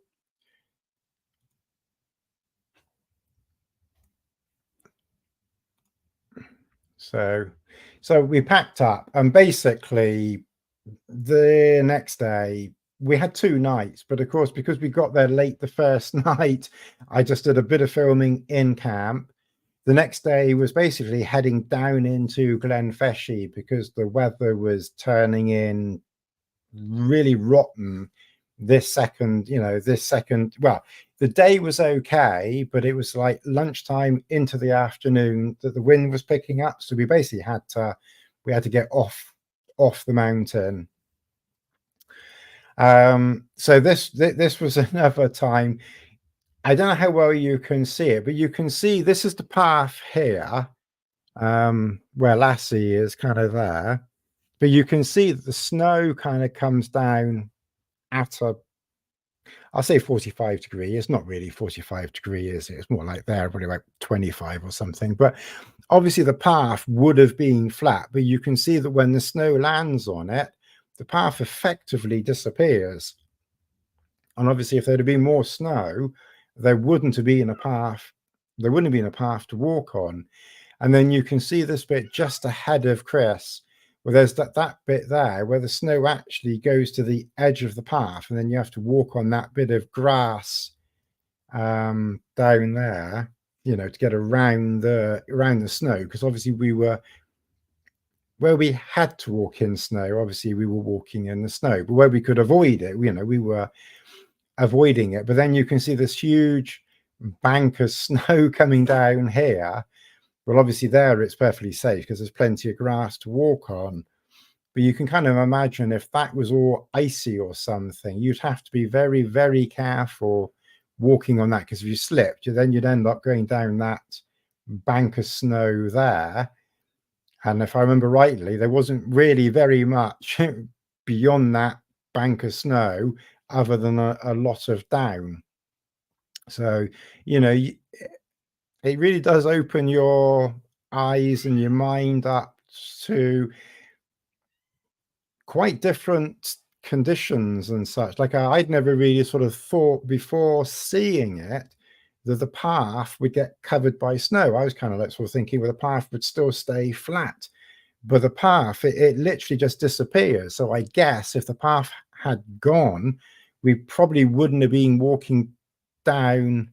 we packed up and basically the next day we had 2 nights, but of course because we got there late the first night, I just did a bit of filming in camp. The next day was basically heading down into Glenfeshie because the weather was turning in really rotten this second, well, the day was okay, but it was like lunchtime into the afternoon that the wind was picking up. So we basically had to get off the mountain. So this was another time. I don't know how well you can see it, but you can see this is the path here, where Lassie is kind of there. But you can see that the snow kind of comes down at I'll say 45 degree. It's not really 45 degree, is it? It's more like there, probably like 25 or something. But obviously the path would have been flat, but you can see that when the snow lands on it, the path effectively disappears. And obviously if there'd have been more snow, there wouldn't have been a path. There wouldn't have been a path to walk on. And then you can see this bit just ahead of Chris, where there's that bit there where the snow actually goes to the edge of the path, and then you have to walk on that bit of grass down there, to get around the snow, because obviously where we had to walk in snow, obviously we were walking in the snow, but where we could avoid it, we were avoiding it. But then you can see this huge bank of snow coming down here. Well, obviously there it's perfectly safe because there's plenty of grass to walk on. But you can kind of imagine if that was all icy or something, you'd have to be very, very careful walking on that, because if you slipped, then you'd end up going down that bank of snow there. And if I remember rightly, there wasn't really very much beyond that bank of snow other than a lot of down. So, it really does open your eyes and your mind up to quite different conditions and such. Like I'd never really sort of thought before seeing it that the path would get covered by snow. I was kind of like sort of thinking, well, the path would still stay flat, but the path, it literally just disappears. So I guess if the path had gone, we probably wouldn't have been walking down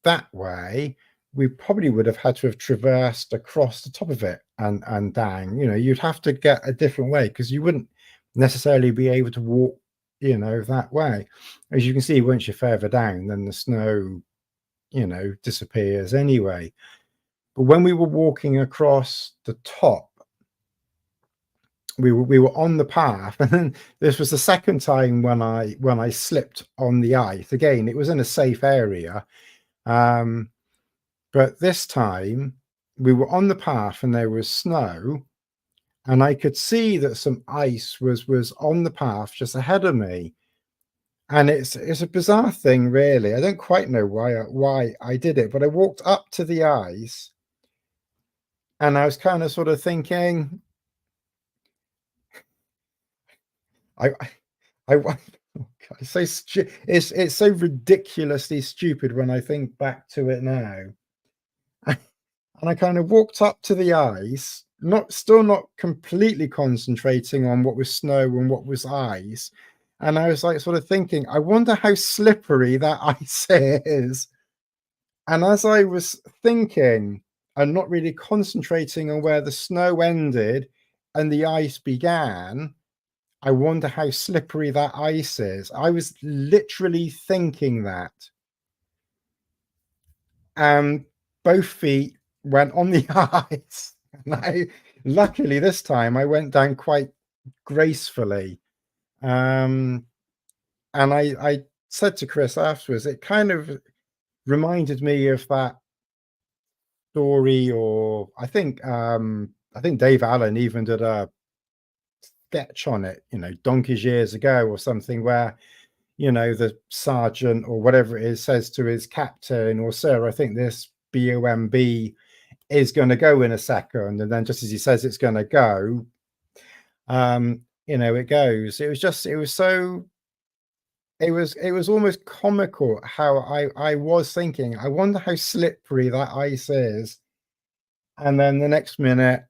that way. We probably would have had to have traversed across the top of it and down. You'd have to get a different way, because you wouldn't necessarily be able to walk that way. As you can see, once you're further down, then the snow disappears anyway. But when we were walking across the top, we were on the path, and then this was the second time when I slipped on the ice. Again, it was in a safe area, but this time we were on the path and there was snow, and I could see that some ice was on the path just ahead of me. And it's a bizarre thing, really. I don't quite know why I did it, but I walked up to the ice and I was kind of sort of thinking, it's so ridiculously stupid when I think back to it now. And I kind of walked up to the ice, still not completely concentrating on what was snow and what was ice. And I was like sort of thinking, I wonder how slippery that ice is. And as I was thinking and not really concentrating on where the snow ended and the ice began, I wonder how slippery that ice is. I was literally thinking that. Both feet went on the ice. And luckily this time I went down quite gracefully. And I said to Chris afterwards, it kind of reminded me of that story, or I think Dave Allen even did a sketch on it, donkeys years ago or something, where the sergeant or whatever it is says to his captain, or sir, I think this BOMB is going to go in a second, and then just as he says it's going to go, it goes. It was almost comical how I was thinking, I wonder how slippery that ice is, and then the next minute,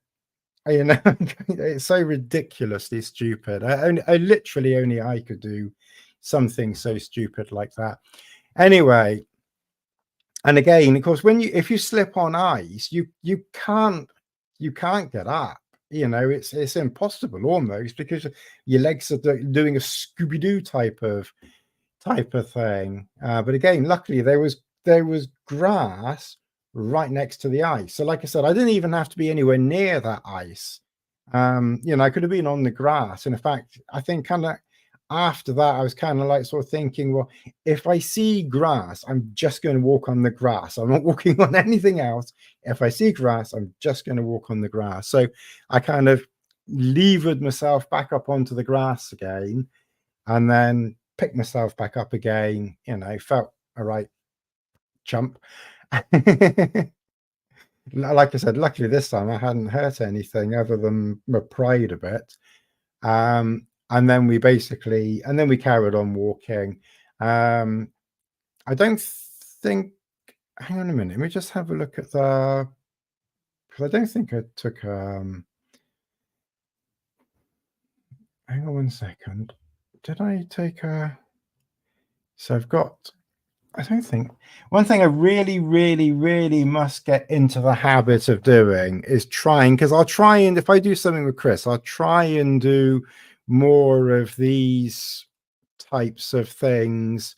it's so ridiculously stupid. I literally only I could do something so stupid like that. Anyway, and again, of course, if you slip on ice, you can't get up. it's impossible almost, because your legs are doing a Scooby-Doo type of thing. But again, luckily there was grass right next to the ice. So like I said, I didn't even have to be anywhere near that ice. I could have been on the grass. And in fact, I think kind of after that, I was kind of like sort of thinking, well, if I see grass, I'm just going to walk on the grass. I'm not walking on anything else. If I see grass, I'm just going to walk on the grass. So I kind of levered myself back up onto the grass again, and then picked myself back up again, felt all right, chump. Like I said, luckily this time I hadn't hurt anything other than my pride a bit. And then we carried on walking. I don't think, hang on a minute, let me just have a look at because I don't think I took, hang on 1 second. Did I take so I've got, I don't think, one thing I really, really, really must get into the habit of doing is trying, because I'll try, and if I do something with Chris, I'll try and do more of these types of things,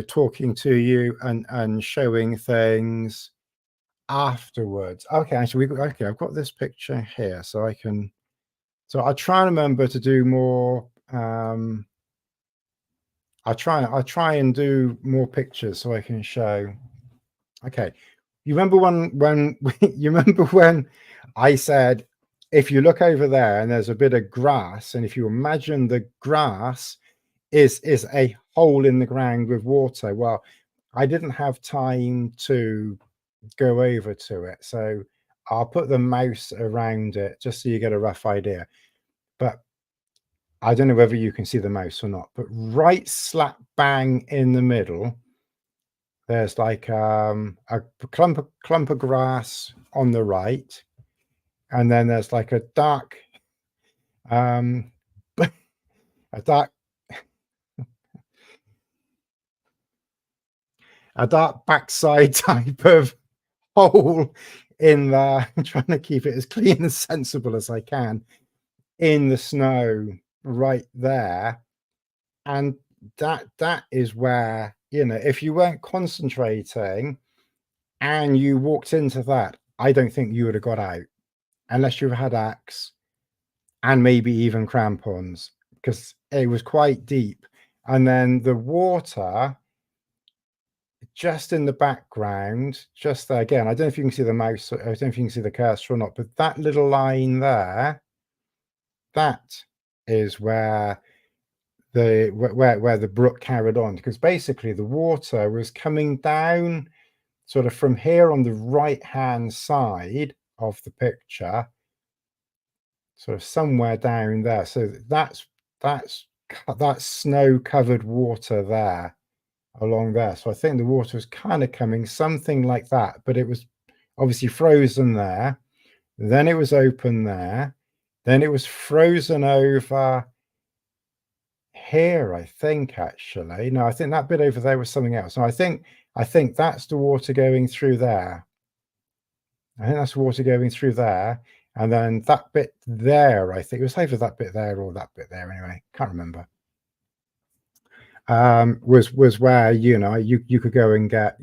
talking to you and showing things afterwards. Okay, actually, I've got this picture here, so I'll try and remember to do more. I'll try and do more pictures so I can show. Okay, you remember when you remember when I said, if you look over there and there's a bit of grass, and if you imagine the grass is a hole in the ground with water. Well, I didn't have time to go over to it, so I'll put the mouse around it just so you get a rough idea. But I don't know whether you can see the mouse or not, but right slap bang in the middle, there's like a clump of grass on the right, and then there's like a dark backside type of hole in there. I'm trying to keep it as clean and sensible as I can, in the snow right there. And that is where, if you weren't concentrating and you walked into that, I don't think you would have got out unless you had axe and maybe even crampons, because it was quite deep. And then the water just in the background, just there again, I don't know if you can see the mouse, I don't know if you can see the cursor or not, but that little line there, that is where the brook carried on, because basically the water was coming down sort of from here on the right hand side of the picture, sort of somewhere down there. So that's snow covered water there along there. So I think the water was kind of coming something like that, but it was obviously frozen there, then it was open there, then it was frozen over here, I think. Actually, no, I think that bit over there was something else. No, I think that's the water going through there. I think that's water going through there, and then that bit there, I think it was either that bit there or that bit there, anyway, can't remember. Was where you could go and get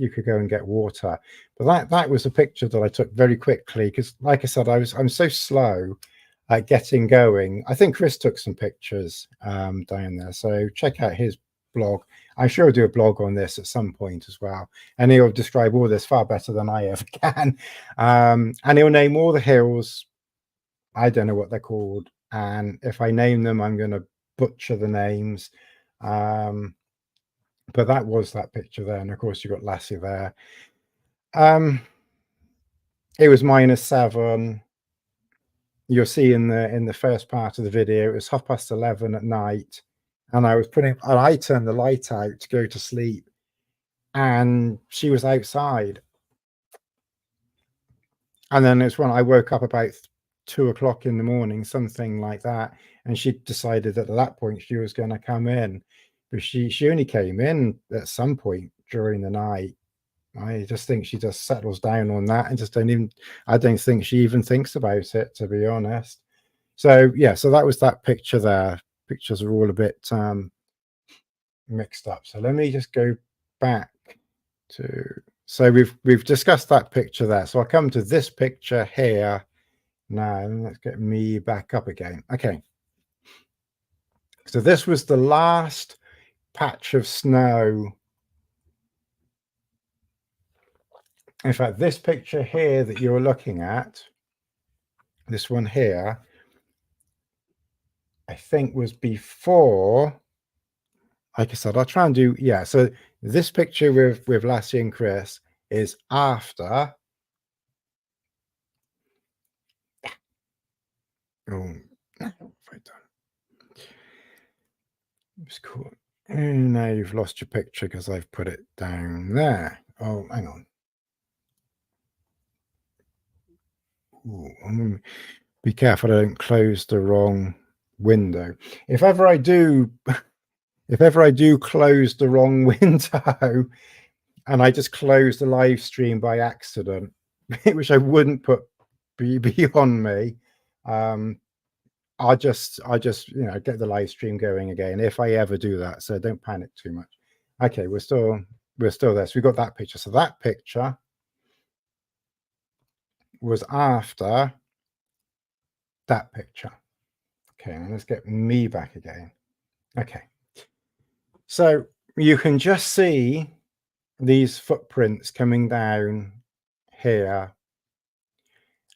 water. But that was a picture that I took very quickly, because like I said, I'm so slow at getting going. I think Chris took some pictures down there, so check out his blog. I'm sure I'll do a blog on this at some point as well, and he'll describe all this far better than I ever can. And he'll name all the hills. I don't know what they're called, and if I name them, I'm going to butcher the names. But that was that picture there, and of course you got Lassie there. It was -7. You'll see in the first part of the video, it was 11:30 at night, and I turned the light out to go to sleep, and she was outside. And then it's when I woke up about 2 o'clock in the morning, something like that, and she decided that at that point she was going to come in. But she only came in at some point during the night, I just think she just settles down on that and just I don't think she even thinks about it, to be honest. So yeah, so that was that picture there. Pictures are all a bit mixed up. So let me just go back to, so we've discussed that picture there. So I'll come to this picture here now. Let's get me back up again. Okay. So this was the last patch of snow. In fact, this picture here that you're looking at, this one here, I think was before, like I said, I'll try and do, yeah. So this picture with Lassie and Chris is after. Oh, what have I done? It's cool. And now you've lost your picture because I've put it down there. Oh, hang on. Ooh, I'm gonna be careful I don't close the wrong window. If ever I do close the wrong window and I just close the live stream by accident, which I wouldn't put beyond me, I'll just get the live stream going again if I ever do that. So don't panic too much. Okay, we're still there. So we got that picture. So that picture was after that picture. Okay, now let's get me back again. Okay. So you can just see these footprints coming down here.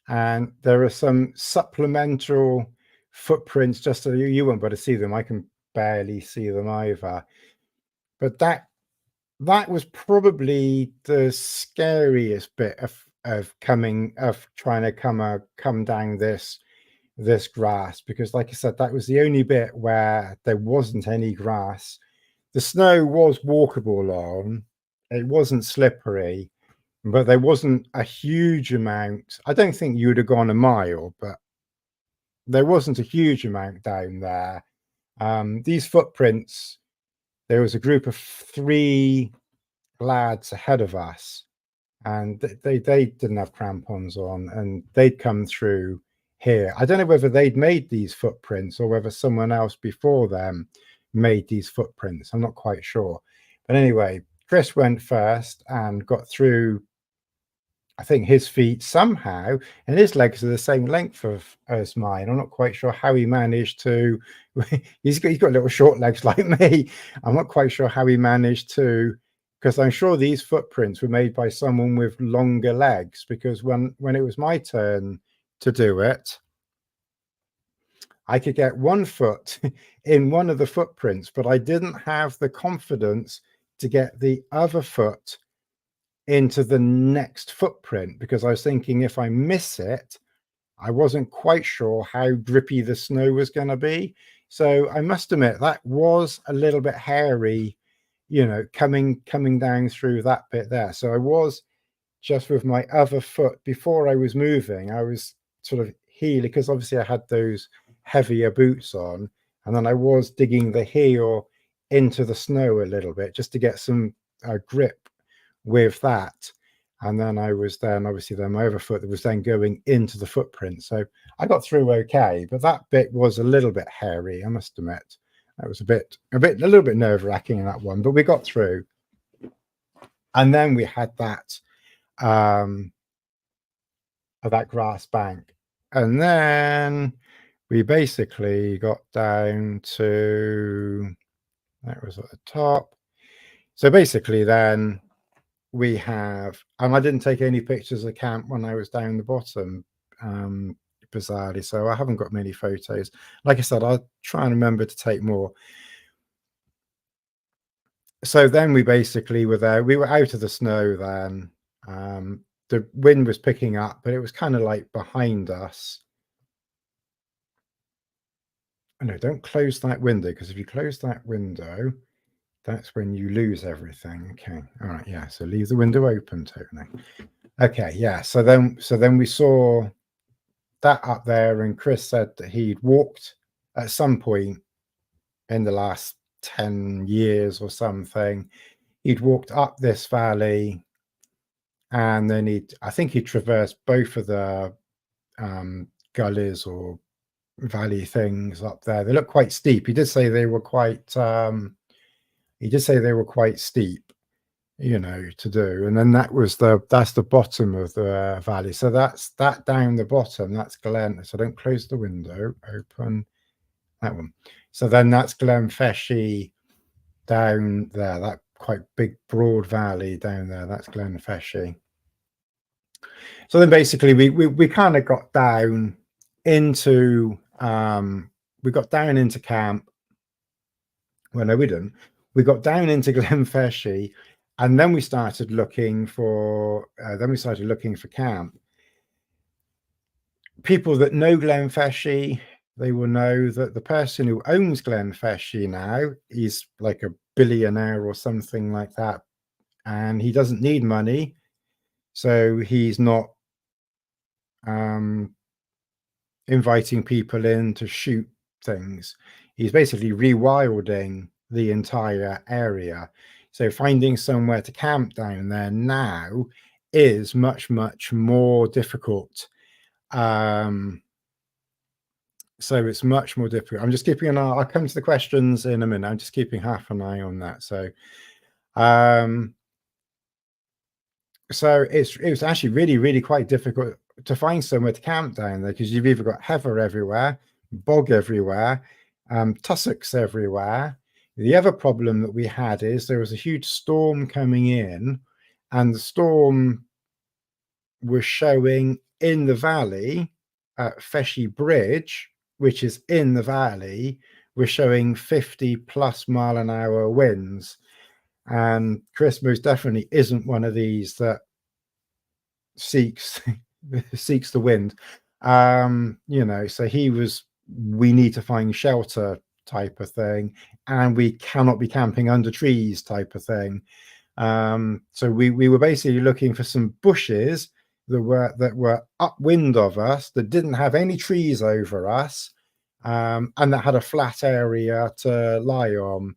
And there are some supplemental footprints, just so you won't be able to see them. I can barely see them either. But that was probably the scariest bit of trying to come down this grass, because like I said, that was the only bit where there wasn't any grass. The snow was walkable on, it wasn't slippery, but there wasn't a huge amount. I don't think you would have gone a mile, but there wasn't a huge amount down there. These footprints, there was a group of 3 lads ahead of us, and they didn't have crampons on, and they'd come through here. I don't know whether they'd made these footprints or whether someone else before them made these footprints. I'm not quite sure. But anyway, Chris went first and got through. I think his feet somehow, and his legs are the same length as mine. I'm not quite sure how he managed to. He's got little short legs like me. I'm not quite sure how he managed to, because I'm sure these footprints were made by someone with longer legs. Because when it was my turn to do it, I could get one foot in one of the footprints, but I didn't have the confidence to get the other foot into the next footprint, because I was thinking if I miss it, I wasn't quite sure how grippy the snow was going to be. So I must admit that was a little bit hairy, coming down through that bit there. So I was just with my other foot, before I was moving, I was sort of heeling, because obviously I had those heavier boots on, and then I was digging the heel into the snow a little bit just to get some grip with that. And then I was then obviously my other foot that was then going into the footprint. So I got through okay, but that bit was a little bit hairy, I must admit. That was a little bit nerve-wracking in that one, but we got through. And then we had that grass bank, and then we basically got down to, that was at the top. So basically then we have, and I didn't take any pictures of camp when I was down the bottom, bizarrely, so I haven't got many photos. Like I said, I'll try and remember to take more. So then we basically were there, we were out of the snow then. The wind was picking up, but it was kind of like behind us. No, don't close that window, because if you close that window, that's when you lose everything. Okay, all right, yeah, so leave the window open, Tony. Okay, yeah, so then we saw that up there, and Chris said that he'd walked at some point in the last 10 years or something. He'd walked up this valley and then I think he traversed both of the gullies or valley things up there. They look quite steep. He did say they were quite steep, you know, to do. And then that's the bottom of the valley. So that's that down the bottom. That's Glen. So don't close the window. Open that one. So then that's Glenfeshie down there. That quite big, broad valley down there. That's Glenfeshie. So then basically we kind of got down into camp. Well, no, we didn't. We got down into Glenfeshie, and then we started looking for camp. People that know Glenfeshie, they will know that the person who owns Glenfeshie now is like a billionaire or something like that, and he doesn't need money, so he's not inviting people in to shoot things. He's basically rewilding the entire area. So finding somewhere to camp down there now is much, much more difficult. So it's much more difficult. I'm just keeping an eye. I'll come to the questions in a minute. I'm just keeping half an eye on that. So it was actually really, really quite difficult to find somewhere to camp down there, because you've either got heather everywhere, bog everywhere, tussocks everywhere. The other problem that we had is there was a huge storm coming in, and the storm was showing in the valley at Feshie Bridge, which is in the valley, was showing 50+ mph winds. And Chris most definitely isn't one of these that seeks the wind. You know, so we need to find shelter type of thing, and we cannot be camping under trees type of thing. So we were basically looking for some bushes that were upwind of us, that didn't have any trees over us, and that had a flat area to lie on.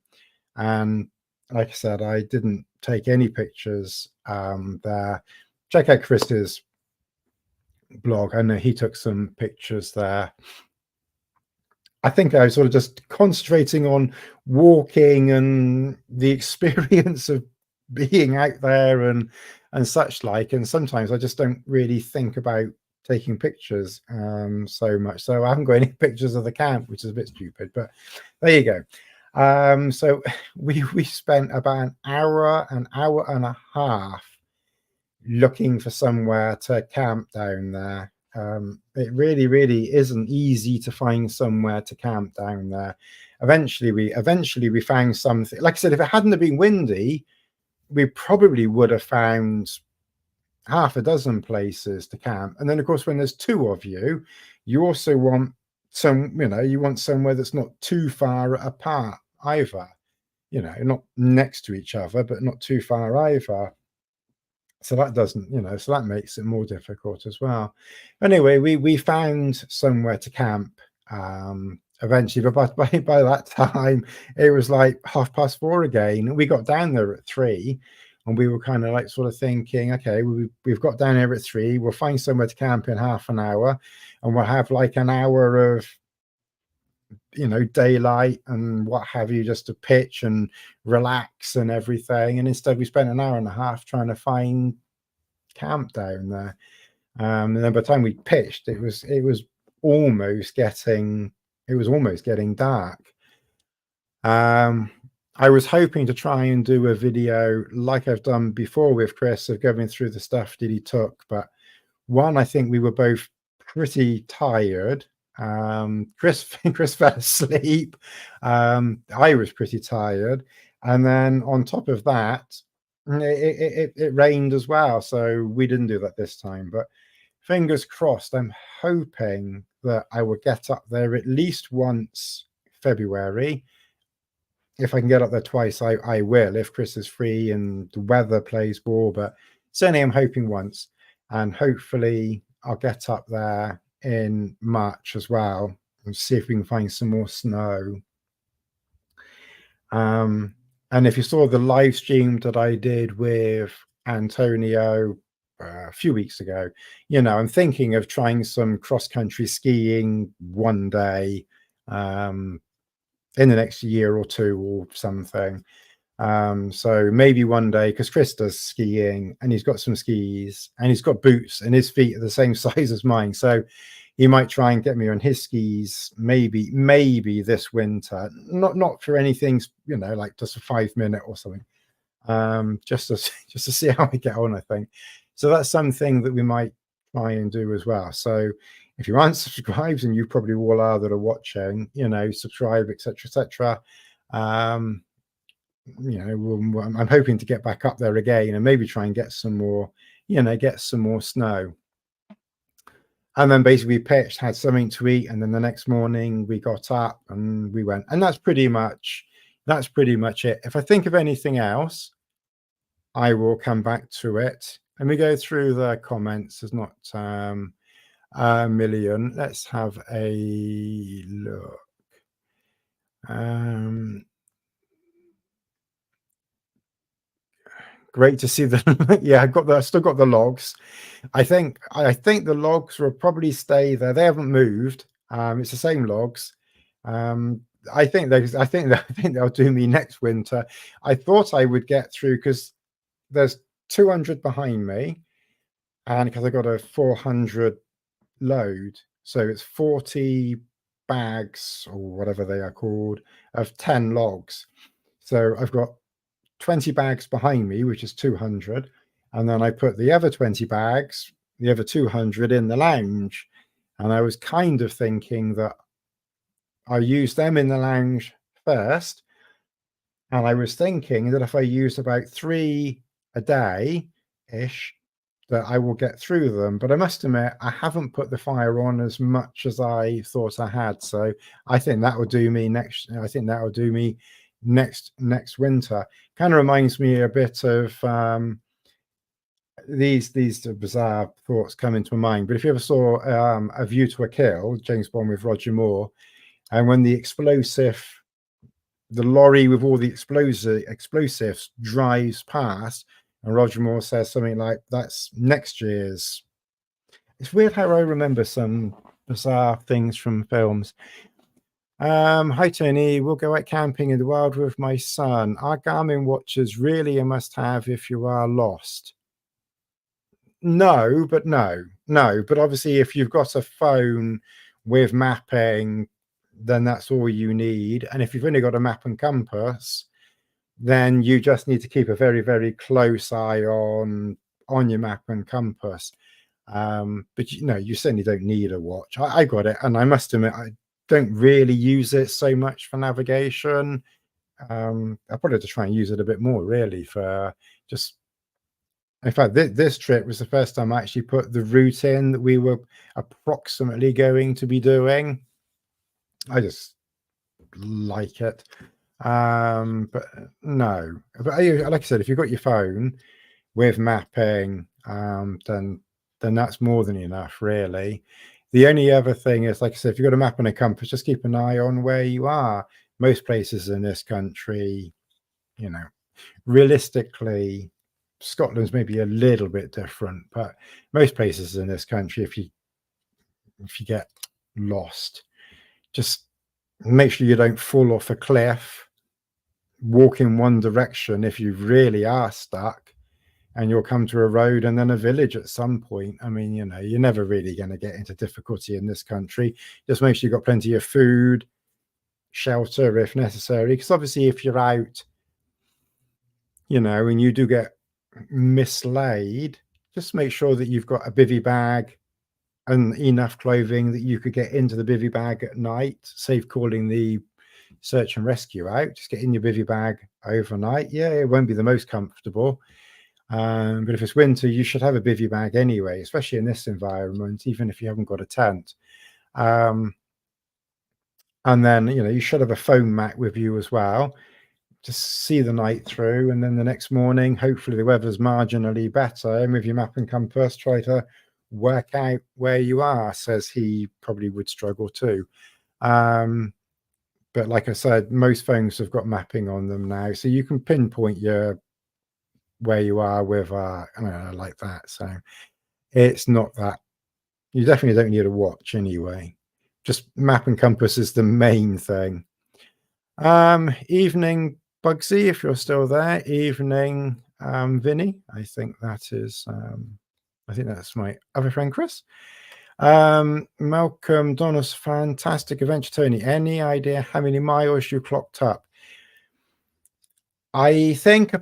And like I said, I didn't take any pictures there. Check out Chris's blog. I know he took some pictures there. I think I was sort of just concentrating on walking and the experience of being out there and such like. And sometimes I just don't really think about taking pictures so much. So I haven't got any pictures of the camp, which is a bit stupid, but there you go. So we spent about an hour and a half looking for somewhere to camp down there. It really, really isn't easy to find somewhere to camp down there. Eventually we found something. Like I said, if it hadn't have been windy, we probably would have found half a dozen places to camp. And then of course, when there's two of you, you also want you want somewhere that's not too far apart either. You know, not next to each other, but not too far either. So that doesn't, so that makes it more difficult as well. Anyway, we found somewhere to camp eventually, but by that time it was like 4:30 again. We got down there at 3, and we were kind of like sort of thinking, okay, we've got down here at 3. We'll find somewhere to camp in half an hour, and we'll have like an hour of daylight and what have you, just to pitch and relax and everything. And instead we spent an hour and a half trying to find camp down there. And then by the time we pitched, it was almost getting dark. I was hoping to try and do a video like I've done before with Chris of going through the stuff that he took, but one, I think we were both pretty tired. Chris fell asleep. I was pretty tired, and then on top of that, it rained as well, so we didn't do that this time. But fingers crossed, I'm hoping that I will get up there at least once February. If I can get up there twice, I will, if Chris is free and the weather plays ball. But certainly I'm hoping once, and hopefully I'll get up there in March as well and see if we can find some more snow. And if you saw the live stream that I did with Antonio a few weeks ago. I'm thinking of trying some cross-country skiing one day in the next year or two or something. So maybe one day, because Chris does skiing and he's got some skis and he's got boots and his feet are the same size as mine. So he might try and get me on his skis maybe this winter. Not for anything, like just a 5-minute or something. Just to see how I get on, I think. So that's something that we might try and do as well. So if you aren't subscribed, and you probably all are that are watching, subscribe, etc. I'm hoping to get back up there again and maybe try and get some more snow. And then basically we pitched, had something to eat, and then the next morning we got up and we went. And that's pretty much it. If I think of anything else, I will come back to it. Let me go through the comments. There's not a million. Let's have a look. Great to see the yeah, I still got the logs. I think the logs will probably stay there. They haven't moved. It's the same logs. I think they'll do me next winter. I thought I would get through, because there's 200 behind me, and because I got a 400 load, so it's 40 bags or whatever they are called of 10 logs. So I've got 20 bags behind me, which is 200, and then I put the other 20 bags, the other 200, in the lounge. And I was kind of thinking that I use them in the lounge first, and I was thinking that if I use about 3 a day ish, that I will get through them. But I must admit, I haven't put the fire on as much as I thought I had. So I think that will do me next. I think that will do me next winter. Kind of reminds me a bit of these bizarre thoughts come into my mind. But if you ever saw A View to a Kill, James Bond with Roger Moore, and when the lorry with all the explosives drives past, and Roger Moore says something like, "That's next year's." It's weird how I remember some bizarre things from films. Hi Tony, we'll go out camping in the wild with my son. Are Garmin watches really a must-have if you are lost? No, but obviously if you've got a phone with mapping, then that's all you need. And if you've only got a map and compass, then you just need to keep a very, very close eye on your map and compass. But you certainly don't need a watch. I got it, and I must admit, I don't really use it so much for navigation. I probably have to try and use it a bit more, really, for just. In fact, this trip was the first time I actually put the route in that we were approximately going to be doing. I just like it. But no, but like I said, if you've got your phone with mapping, then that's more than enough, really. The only other thing is, like I said, if you've got a map and a compass, just keep an eye on where you are. Most places in this country, realistically, Scotland's maybe a little bit different, but most places in this country, if you get lost, just make sure you don't fall off a cliff, walk in one direction if you really are stuck, and you'll come to a road and then a village at some point. I mean, you're never really going to get into difficulty in this country. Just make sure you've got plenty of food, shelter if necessary, because obviously if you're out, and you do get mislaid, just make sure that you've got a bivvy bag and enough clothing that you could get into the bivvy bag at night. Save calling the search and rescue out. Just get in your bivvy bag overnight. Yeah, it won't be the most comfortable, but if it's winter, you should have a bivvy bag anyway, especially in this environment, even if you haven't got a tent. And then you should have a phone mat with you as well, just see the night through, and then the next morning, hopefully the weather's marginally better, and with your map and compass, try to work out where you are. Says he probably would struggle too. But like I said, most phones have got mapping on them now, so you can pinpoint your where you are with like that. So it's not that you definitely don't need a watch anyway. Just map and compass is the main thing. Evening Bugsy, if you're still there. Evening Vinny. I think that's my other friend Chris. Malcolm Donna's fantastic adventure, Tony. Any idea how many miles you clocked up? I think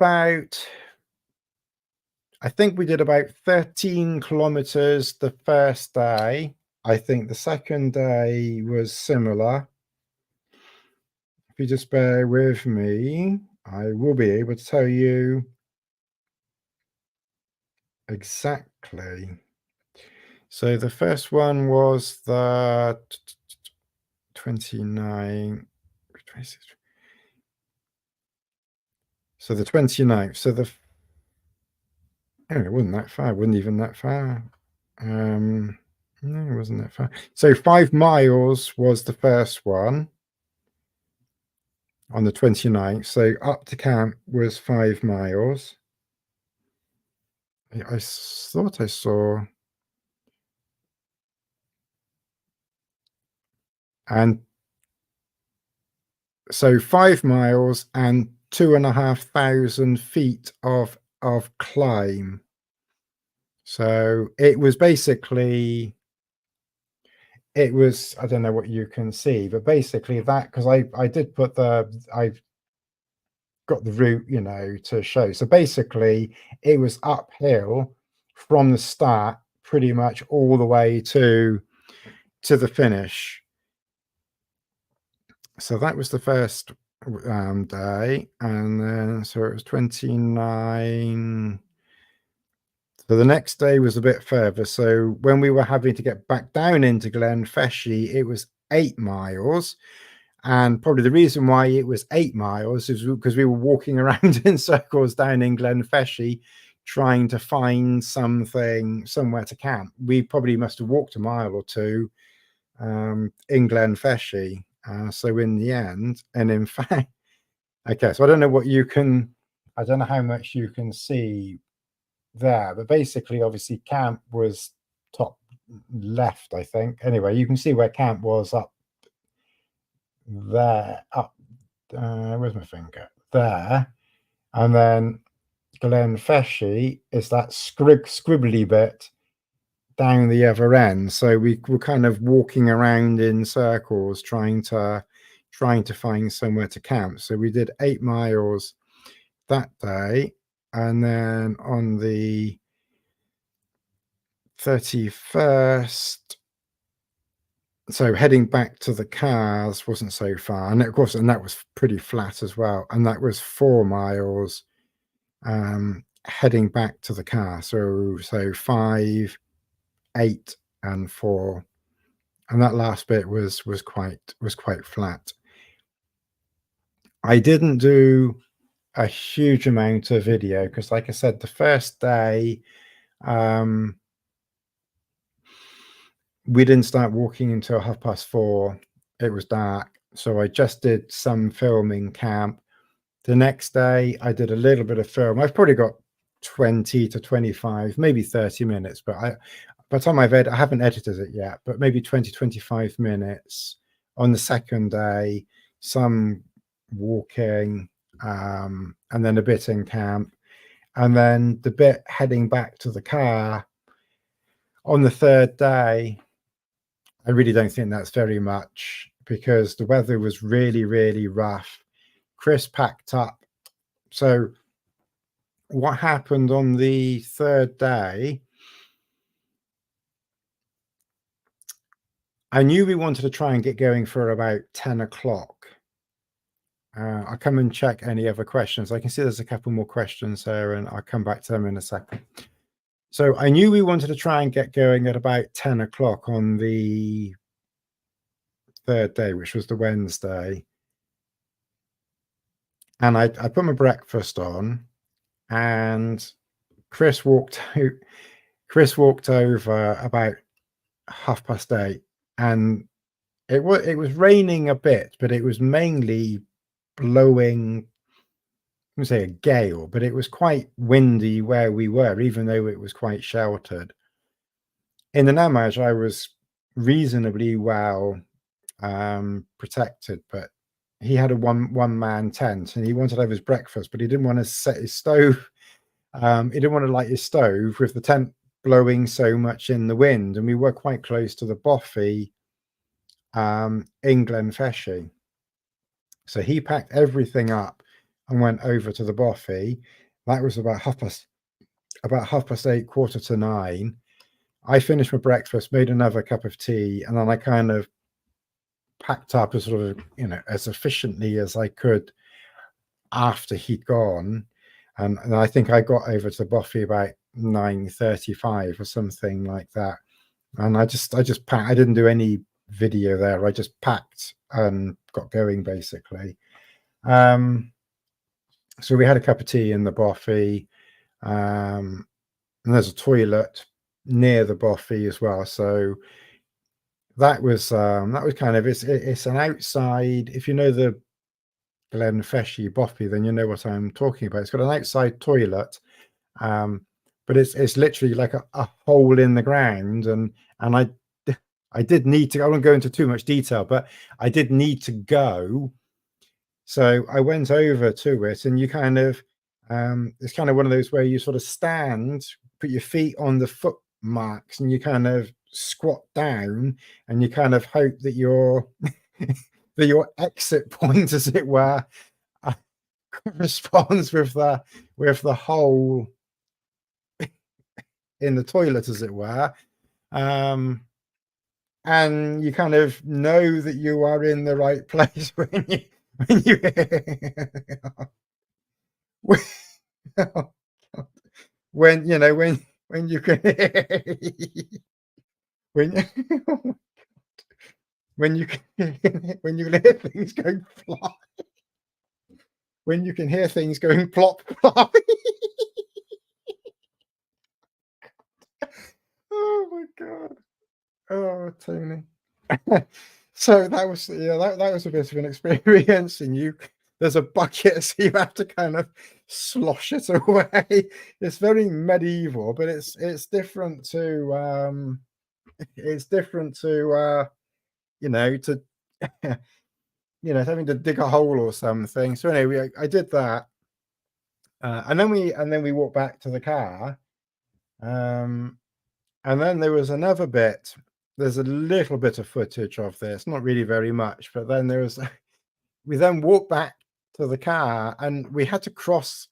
we did about 13 kilometers the first day. I think the second day was similar. If you just bear with me, I will be able to tell you exactly. So the first one was the 29, 26. So the 29th. So it wasn't that far. It wasn't even that far. No, it wasn't that far. So 5 miles was the first one on the 29th. So up to camp was 5 miles. I thought I saw. And so 5 miles and 2,500 feet of climb. So it was basically, I don't know what you can see, but basically that, because I did put I've got the route, to show. So basically it was uphill from the start pretty much all the way to the finish. So that was the first day, and then so it was 29. So the next day was a bit further. So when we were having to get back down into Glenfeshie, it was 8 miles. And probably the reason why it was 8 miles is because we were walking around in circles down in Glenfeshie trying to find somewhere to camp. We probably must have walked a mile or two in Glenfeshie. So in the end, and in fact, okay, so I don't know how much you can see there, but basically, obviously, camp was top left, I think. Anyway, you can see where camp was up there, where's my finger? There. And then Glenfeshie is that scribbly bit down the other end. So we were kind of walking around in circles trying to find somewhere to camp. So we did 8 miles that day, and then on the 31st, so heading back to the cars wasn't so far, and of course, that was pretty flat as well, and that was 4 miles heading back to the car. So 5, 8, and 4, and that last bit was quite flat. I didn't do a huge amount of video because, like I said, the first day we didn't start walking until 4:30. It was dark, so I just did some filming camp. The next day I did a little bit of film. I've probably got 20 to 25, maybe 30 minutes, but by the time I haven't edited it yet, but maybe 20, 25 minutes on the second day, some walking, and then a bit in camp, and then the bit heading back to the car on the third day. I really don't think that's very much because the weather was really, really rough. Chris packed up. So what happened on the third day, I knew we wanted to try and get going for about 10 o'clock. I'll come and check any other questions. I can see there's a couple more questions there, and I'll come back to them in a second. So I knew we wanted to try and get going at about 10 o'clock on the third day, which was the Wednesday. And I put my breakfast on, and Chris walked over about 8:30, and it was raining a bit, but it was mainly blowing wouldn't say a gale, but it was quite windy where we were, even though it was quite sheltered. In the Namaj, I was reasonably well protected, but he had a one man tent, and he wanted to have his breakfast, but he didn't want to set his stove. He didn't want to light his stove with the tent blowing so much in the wind, and we were quite close to the Boffey in Glenfeshie. So he packed everything up and went over to the Boffey. That was about 8:30, 8:45. I finished my breakfast, made another cup of tea, and then I kind of packed up as sort of, as efficiently as I could after he'd gone. And I think I got over to the Boffey about 9:35 or something like that. And I just packed. I didn't do any video there. I just packed and got going, basically. So we had a cup of tea in the Boffey, and there's a toilet near the Boffey as well. So that was kind of, it's an outside. If you know the Glenfeshie Boffey, then you know what I'm talking about. It's got an outside toilet, but it's literally like a hole in the ground, and I did need to. I won't go into too much detail, but I did need to go. So I went over to it, and you kind of, it's kind of one of those where you sort of stand, put your feet on the foot marks, and you kind of squat down, and you kind of hope that your exit point, as it were, corresponds with the hole in the toilet, as it were. And you kind of know that you are in the right place when you when you can when you hear things going flop, when you can hear things going plop plop. Oh my God. Oh, Tony. So that was, that was a bit of an experience. And there's a bucket, so you have to kind of slosh it away. It's very medieval, but it's different to having to dig a hole or something. So anyway, I did that, and then we walked back to the car, and then there was another bit. There's a little bit of footage of this, not really very much, but then we then walked back to the car, and we had to cross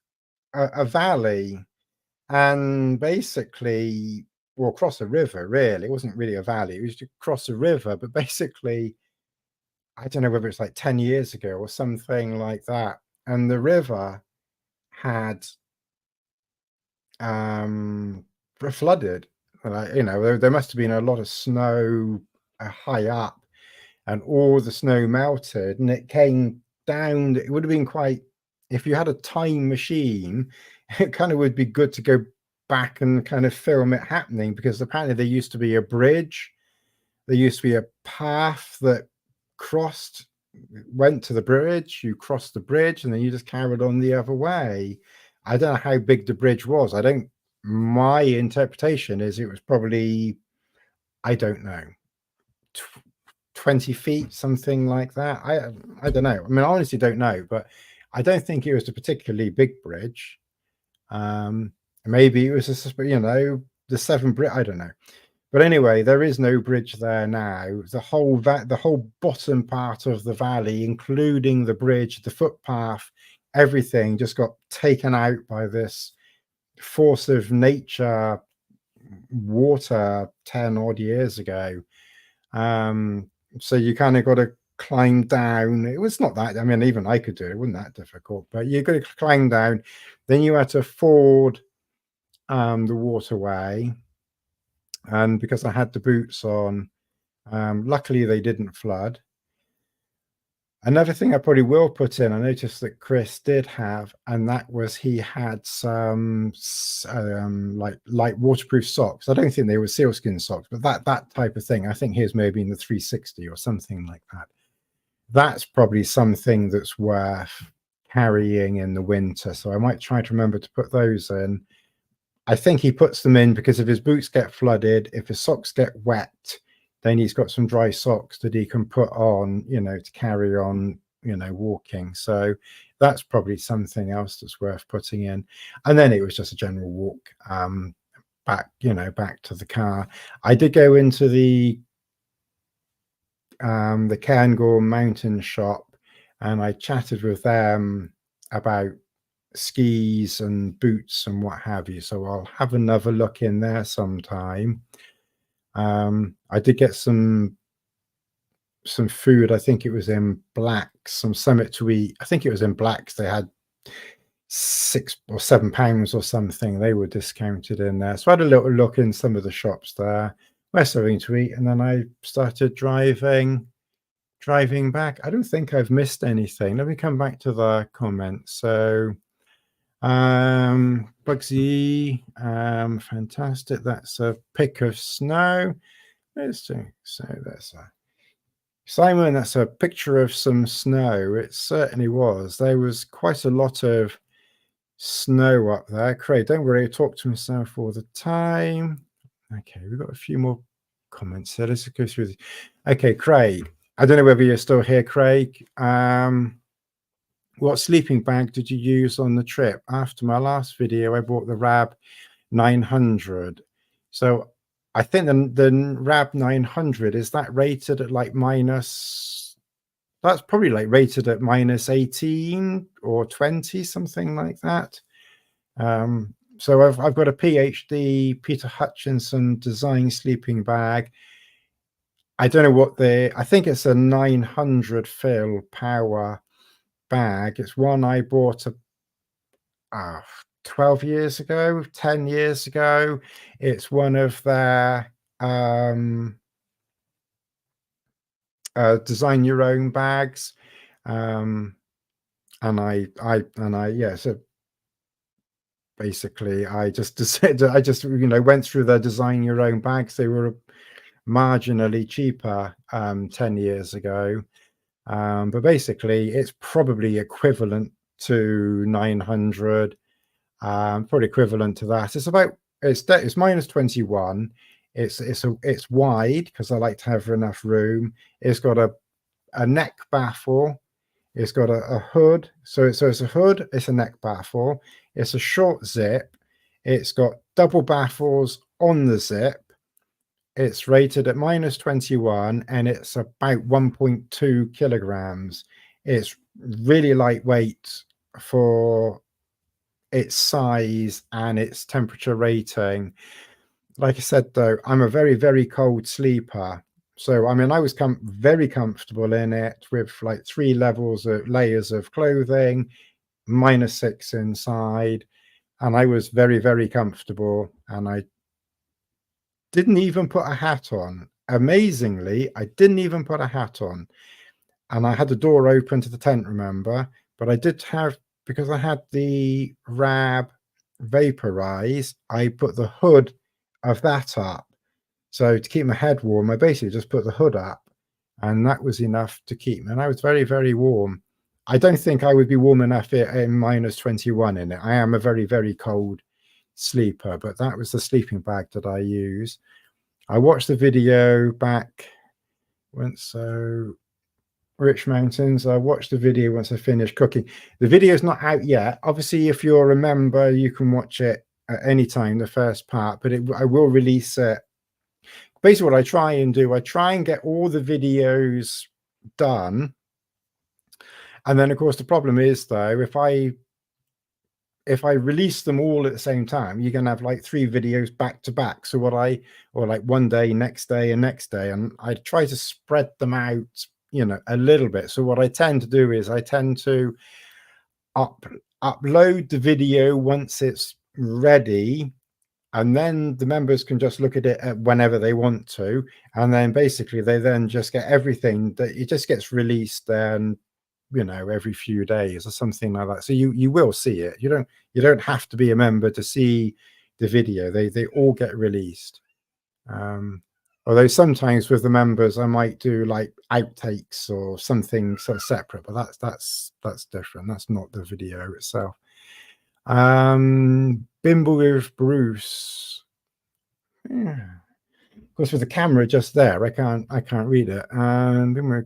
a valley, and basically, well, cross a river, really. It wasn't really a valley, it was to cross a river, but basically, I don't know whether it's like 10 years ago or something like that, and the river had flooded. There must have been a lot of snow high up, and all the snow melted, and it came down. It would have been quite, if you had a time machine, it kind of would be good to go back and kind of film it happening, because apparently there used to be a bridge. There used to be a path that went to the bridge. You crossed the bridge, and then you just carried on the other way. I don't know how big the bridge was. My interpretation is it was probably, I don't know, 20 feet, something like that. I don't know. I mean, I honestly don't know, but I don't think it was a particularly big bridge. Maybe it was the Severn Bridge. I don't know. But anyway, there is no bridge there now. The whole bottom part of the valley, including the bridge, the footpath, everything just got taken out by this force of nature, water 10 odd years ago. So you kind of got to climb down. It was not that, I mean, even I could do it. It wasn't that difficult, but you got to climb down. Then you had to ford the waterway, and because I had the boots on, luckily they didn't flood. Another thing I probably will put in, I noticed that Chris did have, and that was he had some like light waterproof socks. I don't think they were sealskin socks, but that type of thing. I think his may have been the 360 or something like that. That's probably something that's worth carrying in the winter. So I might try to remember to put those in. I think he puts them in because if his boots get flooded, if his socks get wet, then he's got some dry socks that he can put on, to carry on, walking. So that's probably something else that's worth putting in. And then it was just a general walk back to the car. I did go into the Cairngorms mountain shop, and I chatted with them about skis and boots and what have you. So I'll have another look in there sometime. I did get some food. I think it was in Blacks, some Summit to Eat. I think it was in Blacks. They had £6 or £7 or something. They were discounted in there. So I had a little look in some of the shops there. Where's something to eat? And then I started driving back. I don't think I've missed anything. Let me come back to the comments. So Bugsy, fantastic. That's a pic of snow. So that's Simon, that's a picture of some snow. It certainly was. There was quite a lot of snow up there. Craig, don't worry, I talk to myself all the time. Okay, we've got a few more comments here. Let's go through this. Okay, Craig, I don't know whether you're still here, Craig. What sleeping bag did you use on the trip? After my last video, I bought the Rab 900. So I think the Rab 900, is that rated at like minus? That's probably like rated at minus 18 or 20, something like that. So I've got a PhD Peter Hutchinson design sleeping bag. I don't know what I think it's a 900 fill power bag. It's one I bought 12 years ago, 10 years ago. It's one of their design your own bags. So basically I just decided, I just went through the design your own bags. They were marginally cheaper 10 years ago, but basically it's probably equivalent to 900, probably equivalent to that. It's minus 21. It's wide because I like to have enough room. It's got a neck baffle. It's got a hood. So it's a hood, it's a neck baffle, it's a short zip, it's got double baffles on the zip. It's rated at minus 21 and it's about 1.2 kilograms. It's really lightweight for its size and its temperature rating. Like I said, though, I'm a very, very cold sleeper. So, I mean, I was very comfortable in it with like 3 layers of clothing, -6 inside. And I was very, very comfortable. And I didn't even put a hat on. Amazingly, I didn't even put a hat on. And I had the door open to the tent, remember? But I did have, because I had the Rab Vaporize, I put the hood of that up. So to keep my head warm, I basically just put the hood up, and that was enough to keep me. And I was very, very warm. I don't think I would be warm enough in minus 21 in it. I am a very, very cold sleeper, but that was the sleeping bag that I use. I watched the video back so Rich Mountains. I watched the video once I finished cooking. The video's not out yet. Obviously, if you're a member, you can watch it at any time, the first part, but I will release it. Basically, what I try and do, I try and get all the videos done. And then, of course, the problem is, though, if I release them all at the same time, you're going to have like 3 videos back to back. So or like one day, next day, and next day. And I try to spread them out, a little bit. So what I tend to do is I tend to upload the video once it's ready. And then the members can just look at it whenever they want to. And then basically they then just get everything that it just gets released then, every few days or something like that. So you will see it. You don't have to be a member to see the video. They all get released. Although sometimes with the members, I might do like outtakes or something sort of separate, but that's different. That's not the video itself. Bimble with Bruce. Yeah. Of course, with the camera just there, I can't read it.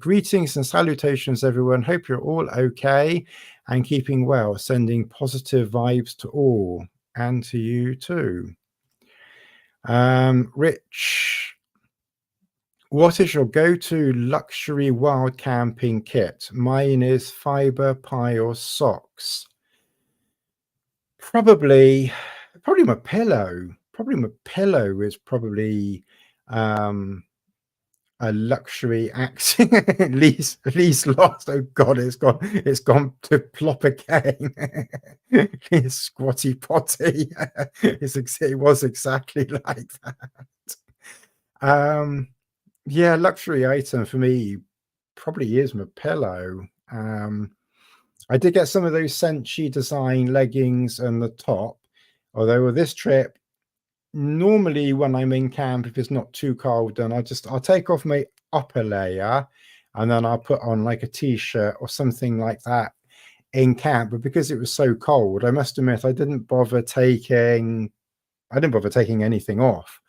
Greetings and salutations, everyone. Hope you're all okay and keeping well. Sending positive vibes to all and to you too. Rich, what is your go-to luxury wild camping kit? Mine is fiber pile socks. Probably my pillow. Probably my pillow is probably a luxury acting. least lost. Oh God, it's gone to plop again. It's squatty potty. It was exactly like that. Yeah, luxury item for me probably is my pillow. I did get some of those Senshi design leggings and the top, although with this trip, normally when I'm in camp, if it's not too cold, then I'll take off my upper layer and then I'll put on like a t-shirt or something like that in camp. But because it was so cold, I must admit I didn't bother taking anything off,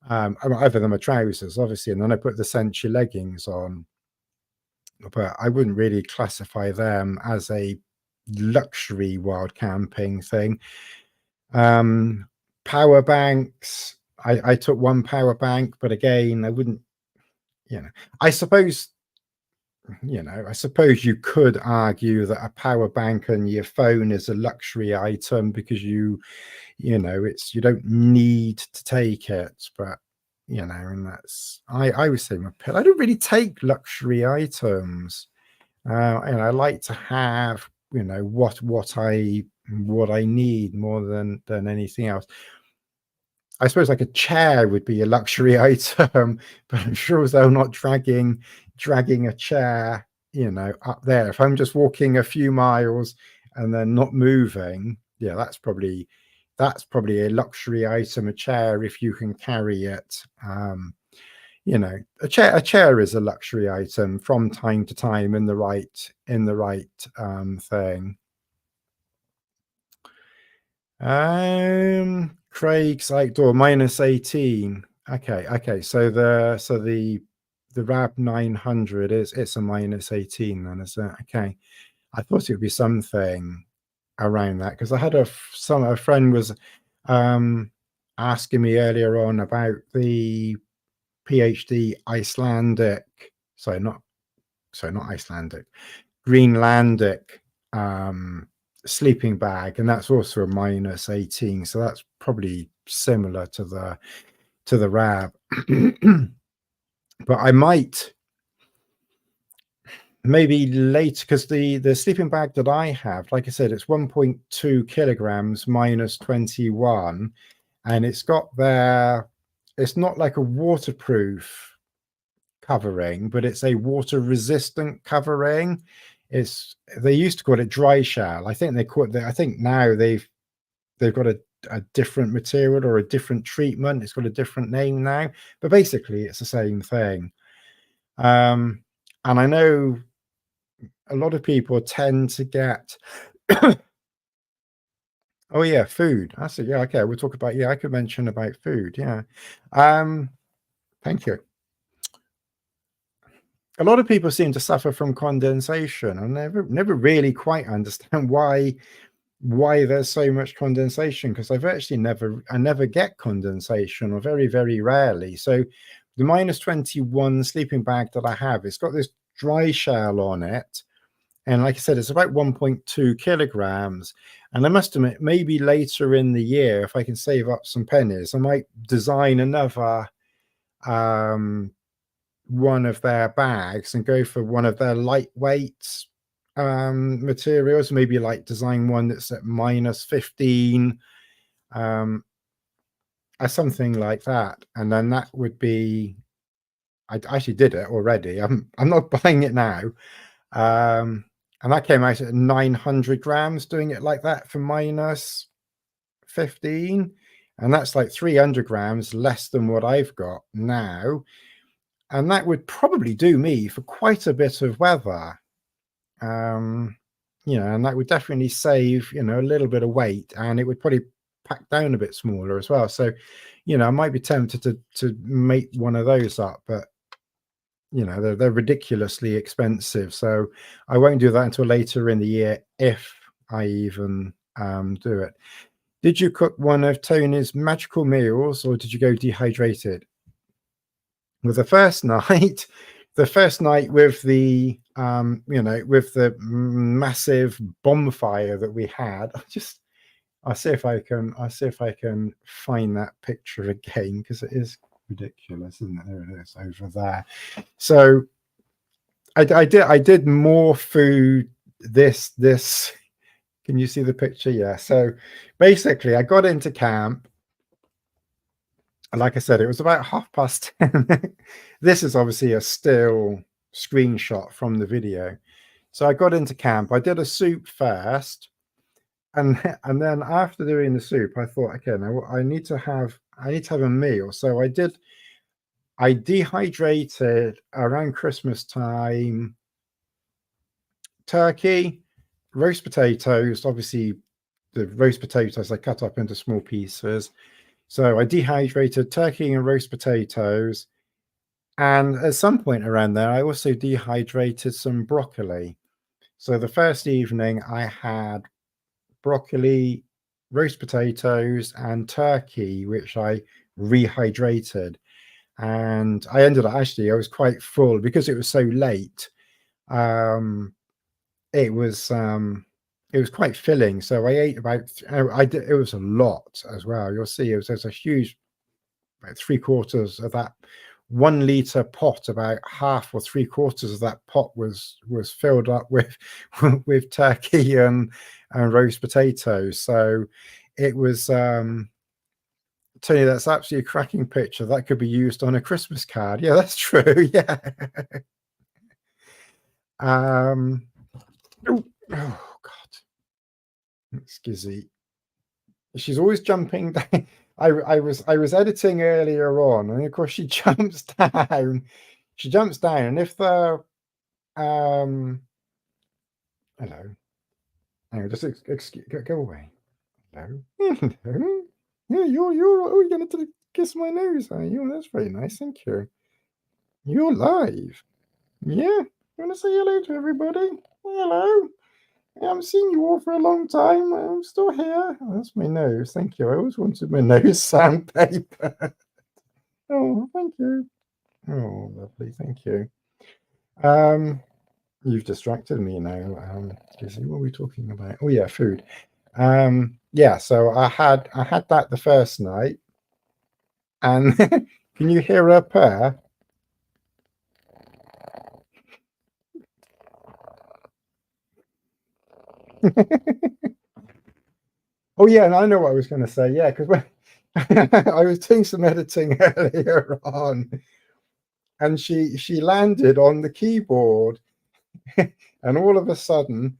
other than my trousers, obviously, and then I put the Senshi leggings on. But I wouldn't really classify them as a luxury wild camping thing. Power banks. I took one power bank, but again, I wouldn't, I suppose you could argue that a power bank and your phone is a luxury item because you don't need to take it, but and that's I would say my pillow. I don't really take luxury items, and I like to have what I need more than anything else. I suppose like a chair would be a luxury item, but I'm sure as though not dragging a chair up there. If I'm just walking a few miles and then not moving, yeah, that's probably a luxury item, a chair, if you can carry it. A chair is a luxury item from time to time in the right thing. Craig's outdoor -18. Okay. So the Rab 900 it's a -18 then, is it? Okay. I thought it would be something around that because I had a friend was asking me earlier on about the PhD Greenlandic sleeping bag, and that's also a -18, so that's probably similar to the Rab. But I might maybe later, because the sleeping bag that I have, like I said, it's 1.2 kilograms -21, and it's not like a waterproof covering, but it's a water resistant covering. They used to call it dry shell. I think now they've got a different material or a different treatment. It's got a different name now, but basically it's the same thing. And I know a lot of people tend to get oh yeah, food. I see. Yeah, okay. We'll talk about, I could mention about food. Yeah. Thank you. A lot of people seem to suffer from condensation. I never really quite understand why there's so much condensation, because I never get condensation, or very, very rarely. So the -21 sleeping bag that I have, it's got this dry shell on it. And like I said, it's about 1.2 kilograms. And I must admit, maybe later in the year, if I can save up some pennies, I might design another one of their bags and go for one of their lightweight materials, maybe like design one that's at -15, or something like that. And then that would be, I actually did it already. I'm not buying it now. And that came out at 900 grams doing it like that for -15. and that's like 300 grams less than what I've got now, and that would probably do me for quite a bit of weather. You know, and that would definitely save, you know, a little bit of weight, and it would probably pack down a bit smaller as well. So, you know, I might be tempted to make one of those up, but you know, they're ridiculously expensive. So I won't do that until later in the year, if I even do it. Did you cook one of Tony's magical meals, or did you go dehydrated? Well, the first night with the you know, with the massive bonfire that we had, I'll see if I can find that picture again, because it is ridiculous, isn't it? There it is over there. So I did more food this can you see the picture? Yeah. So basically I got into camp, and like I said, it was about 10:30. This is obviously a still screenshot from the video. So I got into camp, I did a soup first, and then after doing the soup, I thought, okay, now I need to have a meal. So I dehydrated around Christmas time turkey, roast potatoes. Obviously, the roast potatoes I cut up into small pieces. So I dehydrated turkey and roast potatoes. And at some point around there, I also dehydrated some broccoli. So the first evening I had broccoli, roast potatoes, and turkey, which I rehydrated. And I ended up, actually, I was quite full because it was so late. It was quite filling. So I ate about, it was a lot as well. You'll see there's a huge, about 3/4 of that 1 liter pot, about half or 3/4 of that pot was filled up with with turkey and roast potatoes. So it was Tony, that's absolutely a cracking picture. That could be used on a Christmas card. Yeah, that's true. Yeah. Oh God, Skizzy. She's always jumping down. I was editing earlier on, and of course she jumps down. She jumps down, and if the hello, hang on, just excuse, go away. Hello, hello. Yeah, you're gonna kiss my nose, are you? That's very nice, thank you. You're live. Yeah, you wanna say hello to everybody? Hello. I haven't seen you all for a long time. I'm still here. Oh, that's my nose. Thank you. I always wanted my nose sandpaper. Oh, thank you. Oh, lovely. Thank you. You've distracted me now. What are we talking about? Oh yeah, food. Yeah. So I had that the first night, and can you hear her purr? Oh yeah, and I know what I was going to say. Yeah, because when I was doing some editing earlier on, and she landed on the keyboard, and all of a sudden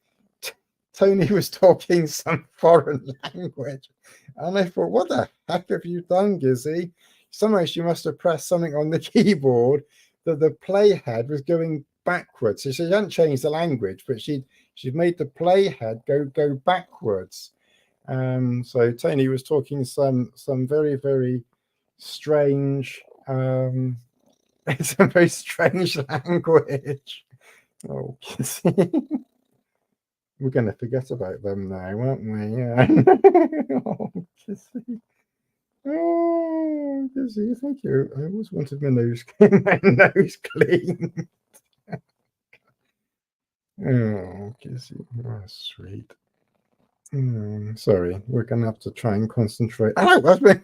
Tony was talking some foreign language, and I thought, what the heck have you done, Gizzy? Somehow she must have pressed something on the keyboard that the playhead was going backwards. So she hadn't changed the language, but she'd made the playhead go backwards. So Tony was talking some very, very strange some very strange language. Oh, we're going to forget about them now, aren't we? Yeah. Oh, Kissy. Oh, Kissy, thank you. I always wanted my nose clean. Oh, Kissy, oh, sweet. Sorry, we're going to have to try and concentrate. Oh, that's my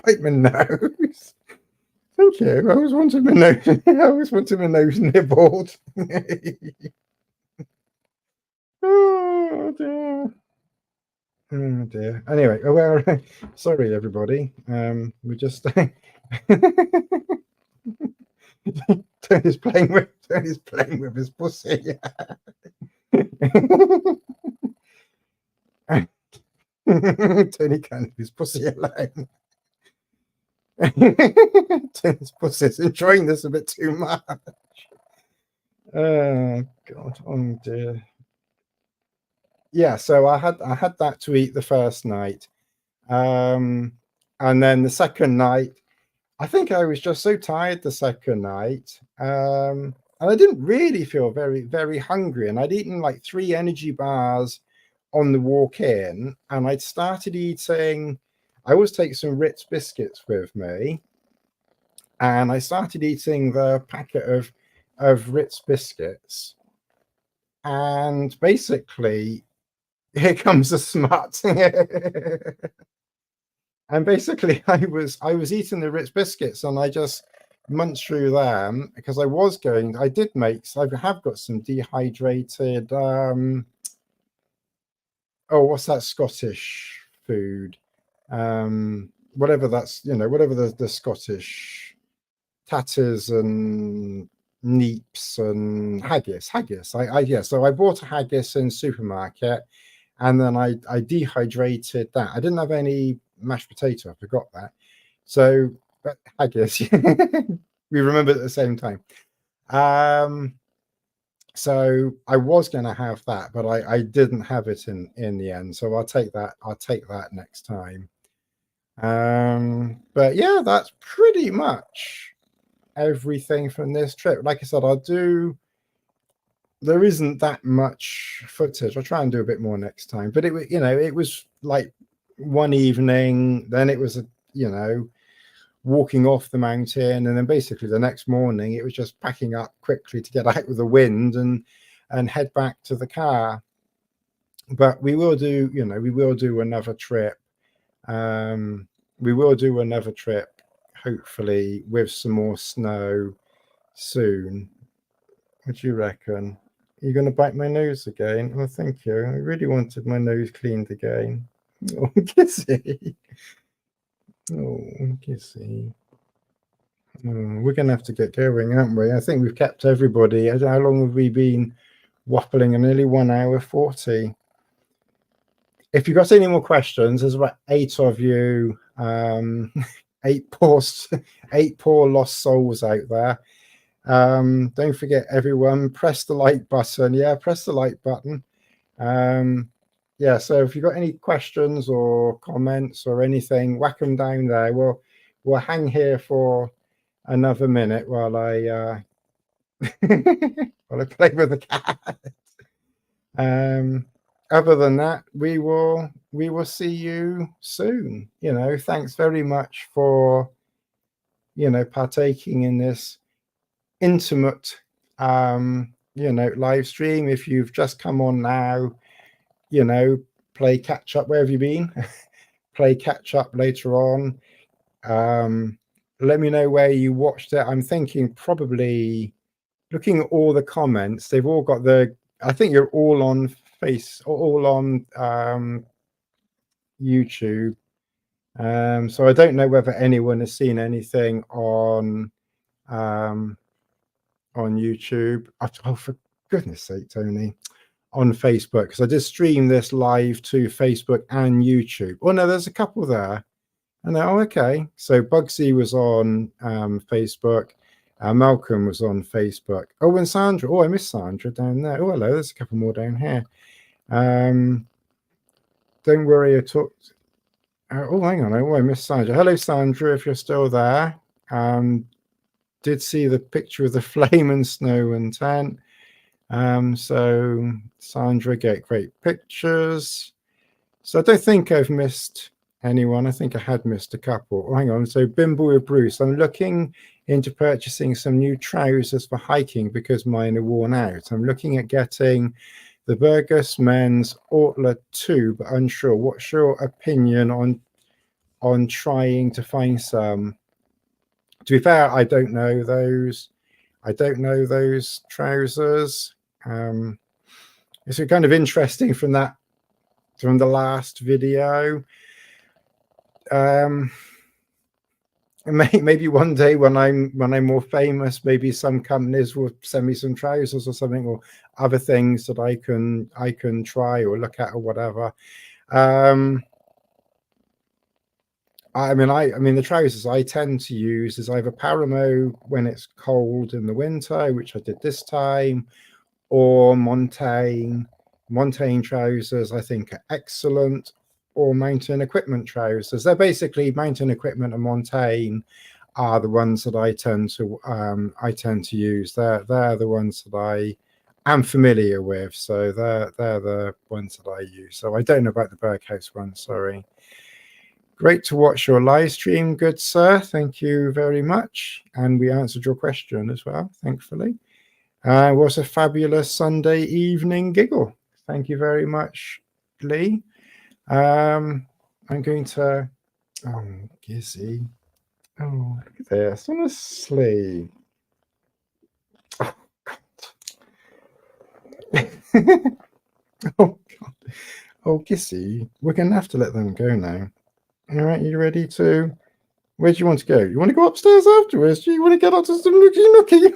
bite my nose. Thank you. I always wanted my nose. I always wanted my nose nibbled. Oh dear. Oh dear. Anyway, well, sorry everybody. We just Tony's playing with his pussy. Tony can't leave his pussy alone. Tony's pussy's enjoying this a bit too much. Oh God, oh dear. Yeah, so I had that to eat the first night. And then the second night, I think I was just so tired the second night. And I didn't really feel very, very hungry. And I'd eaten like 3 energy bars on the walk in, and I'd started eating. I always take some Ritz biscuits with me, and I started eating the packet of Ritz biscuits. And basically, here comes the smut. And basically, I was eating the Ritz biscuits, and I just munched through them because I did make. So I have got some dehydrated. Oh, what's that Scottish food? Whatever that's, whatever the Scottish tatters and neeps and haggis. Yeah. So I bought a haggis in supermarket, and then I dehydrated that. I didn't have any mashed potato. I forgot that. So haggis. We remembered at the same time. So I was going to have that, but I didn't have it in the end. So I'll take that next time. But yeah, that's pretty much everything from this trip. Like I said, there isn't that much footage. I'll try and do a bit more next time. But it was like one evening, then it was walking off the mountain, and then basically the next morning it was just packing up quickly to get out with the wind and head back to the car. But we will do another trip. We will do another trip, hopefully with some more snow soon. What do you reckon? Are you going to bite my nose again? Oh, thank you. I really wanted my nose cleaned again. Oh, Kissy. Oh, Kissy. Oh, we're going to have to get going, aren't we? I think we've kept everybody. How long have we been waffling? Nearly 1 hour 40. If you've got any more questions, there's about 8 of you, 8 poor lost souls out there. Don't forget, everyone, press the like button. Yeah, press the like button. Yeah, so if you've got any questions or comments or anything, whack them down there. We'll hang here for another minute while I while I play with the cat. Other than that, we will see you soon. Thanks very much for partaking in this intimate live stream. If you've just come on now, play catch up. Where have you been? Play catch up later on. Let me know where you watched it. I'm thinking probably, looking at all the comments, they've all got I think you're all on YouTube. So I don't know whether anyone has seen anything on YouTube. Oh, for goodness sake, Tony. On Facebook, because I did stream this live to Facebook and YouTube. Oh no, there's a couple there. And okay. So Bugsy was on Facebook. Malcolm was on Facebook. Oh, and Sandra. Oh, I missed Sandra down there. Oh, hello. There's a couple more down here. Don't worry, I talked. Oh, hang on. Oh, I missed Sandra. Hello, Sandra, if you're still there. Did see the picture of the flame and snow and tent. So Sandra, get great pictures. So I don't think I've missed anyone. I think I had missed a couple. Oh, hang on. So Bimble with Bruce. I'm looking into purchasing some new trousers for hiking because mine are worn out. I'm looking at getting the Burgess men's Ortler 2, but unsure. What's your opinion on trying to find some? To be fair, I don't know those. I don't know those trousers. It's kind of interesting from the last video. Maybe one day when I'm more famous, maybe some companies will send me some trousers or something, or other things that I can try or look at or whatever. I mean, the trousers I tend to use is either Paramo when it's cold in the winter, which I did this time, or Montane. Montane trousers, I think, are excellent, or mountain equipment trousers. They're basically mountain equipment and Montane are the ones that I tend to use. They're the ones that I am familiar with. So they're the ones that I use. So I don't know about the Berghaus one. Sorry. Great to watch your live stream, good sir. Thank you very much. And we answered your question as well, thankfully. It was a fabulous Sunday evening giggle. Thank you very much, Lee. I'm going to... Oh, Gizzy. Oh, look at this. Honestly. Oh, God. Oh, God. Oh, Gizzy. We're going to have to let them go now. All right, you ready to... Where do you want to go? You want to go upstairs afterwards? Do you want to get up to some nookie?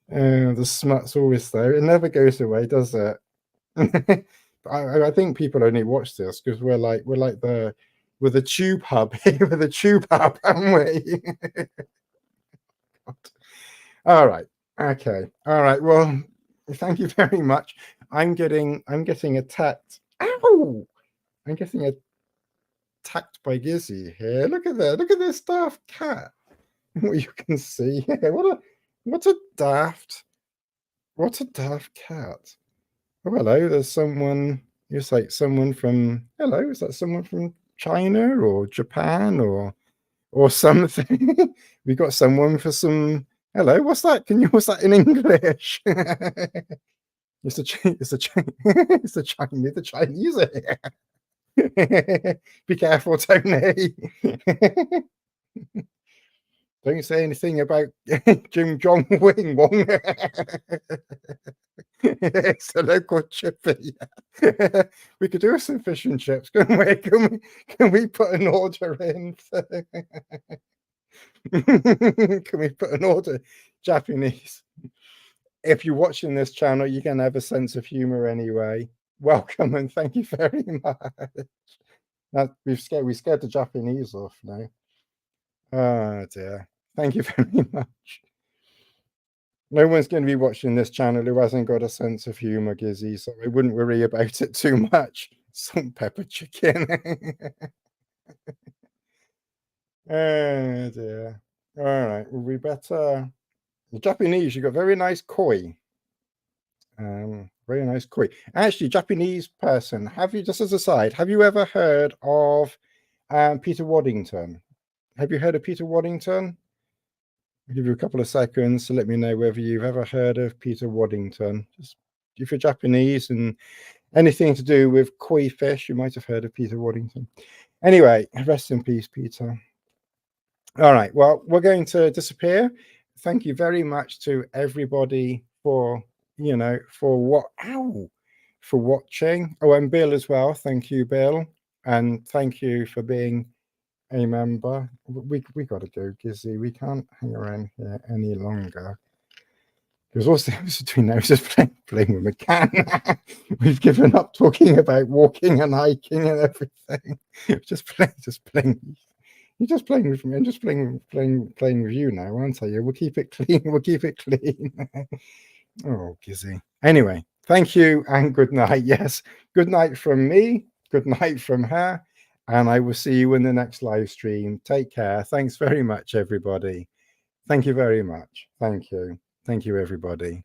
The smut's always there. It never goes away, does it? I think people only watch this because we're the tube hub here with a tube hub, aren't we? All right. Okay. All right. Well, thank you very much. I'm getting attacked. Ow! I'm getting attacked by Gizzy here. Look at that. Look at this daft cat. What you can see here. What a daft cat. Oh, hello. There's someone. It's like someone from. Hello. Is that someone from China or Japan or something? We got someone for some. Hello. What's that? What's that in English? It's the Chinese. Be careful, Tony. Don't say anything about Jim Jong Wing Wong. It's a local chippy. We could do some fish and chips, couldn't we? Can we put an order in? Can we put an order? Japanese. If you're watching this channel, you can have a sense of humor anyway. Welcome and thank you very much. Now, we scared the Japanese off now. Oh dear. Thank you very much. No one's going to be watching this channel who hasn't got a sense of humor, Gizzy, so I wouldn't worry about it too much. Salt pepper chicken. Oh dear. All right. Well, we better... The Japanese, you got very nice koi. Very nice koi. Actually, Japanese person, just as a side, have you ever heard of Peter Waddington? Have you heard of Peter Waddington? I'll give you a couple of seconds to let me know whether you've ever heard of Peter Waddington. Just if you're Japanese and anything to do with koi fish, you might have heard of Peter Waddington. Anyway, rest in peace, Peter. All right. Well, we're going to disappear. Thank you very much to everybody for watching. Oh, and Bill as well. Thank you, Bill, and thank you for being a member. We got to go, Gizzy. We can't hang around here any longer. There's also between now just playing with a can. We've given up talking about walking and hiking and everything. just playing. You're just playing with me. I'm just playing with you now, aren't I? We'll keep it clean. We'll keep it clean. Oh, Gizzy. Anyway, thank you and good night. Yes, good night from me. Good night from her. And I will see you in the next live stream. Take care. Thanks very much, everybody. Thank you very much. Thank you. Thank you, everybody.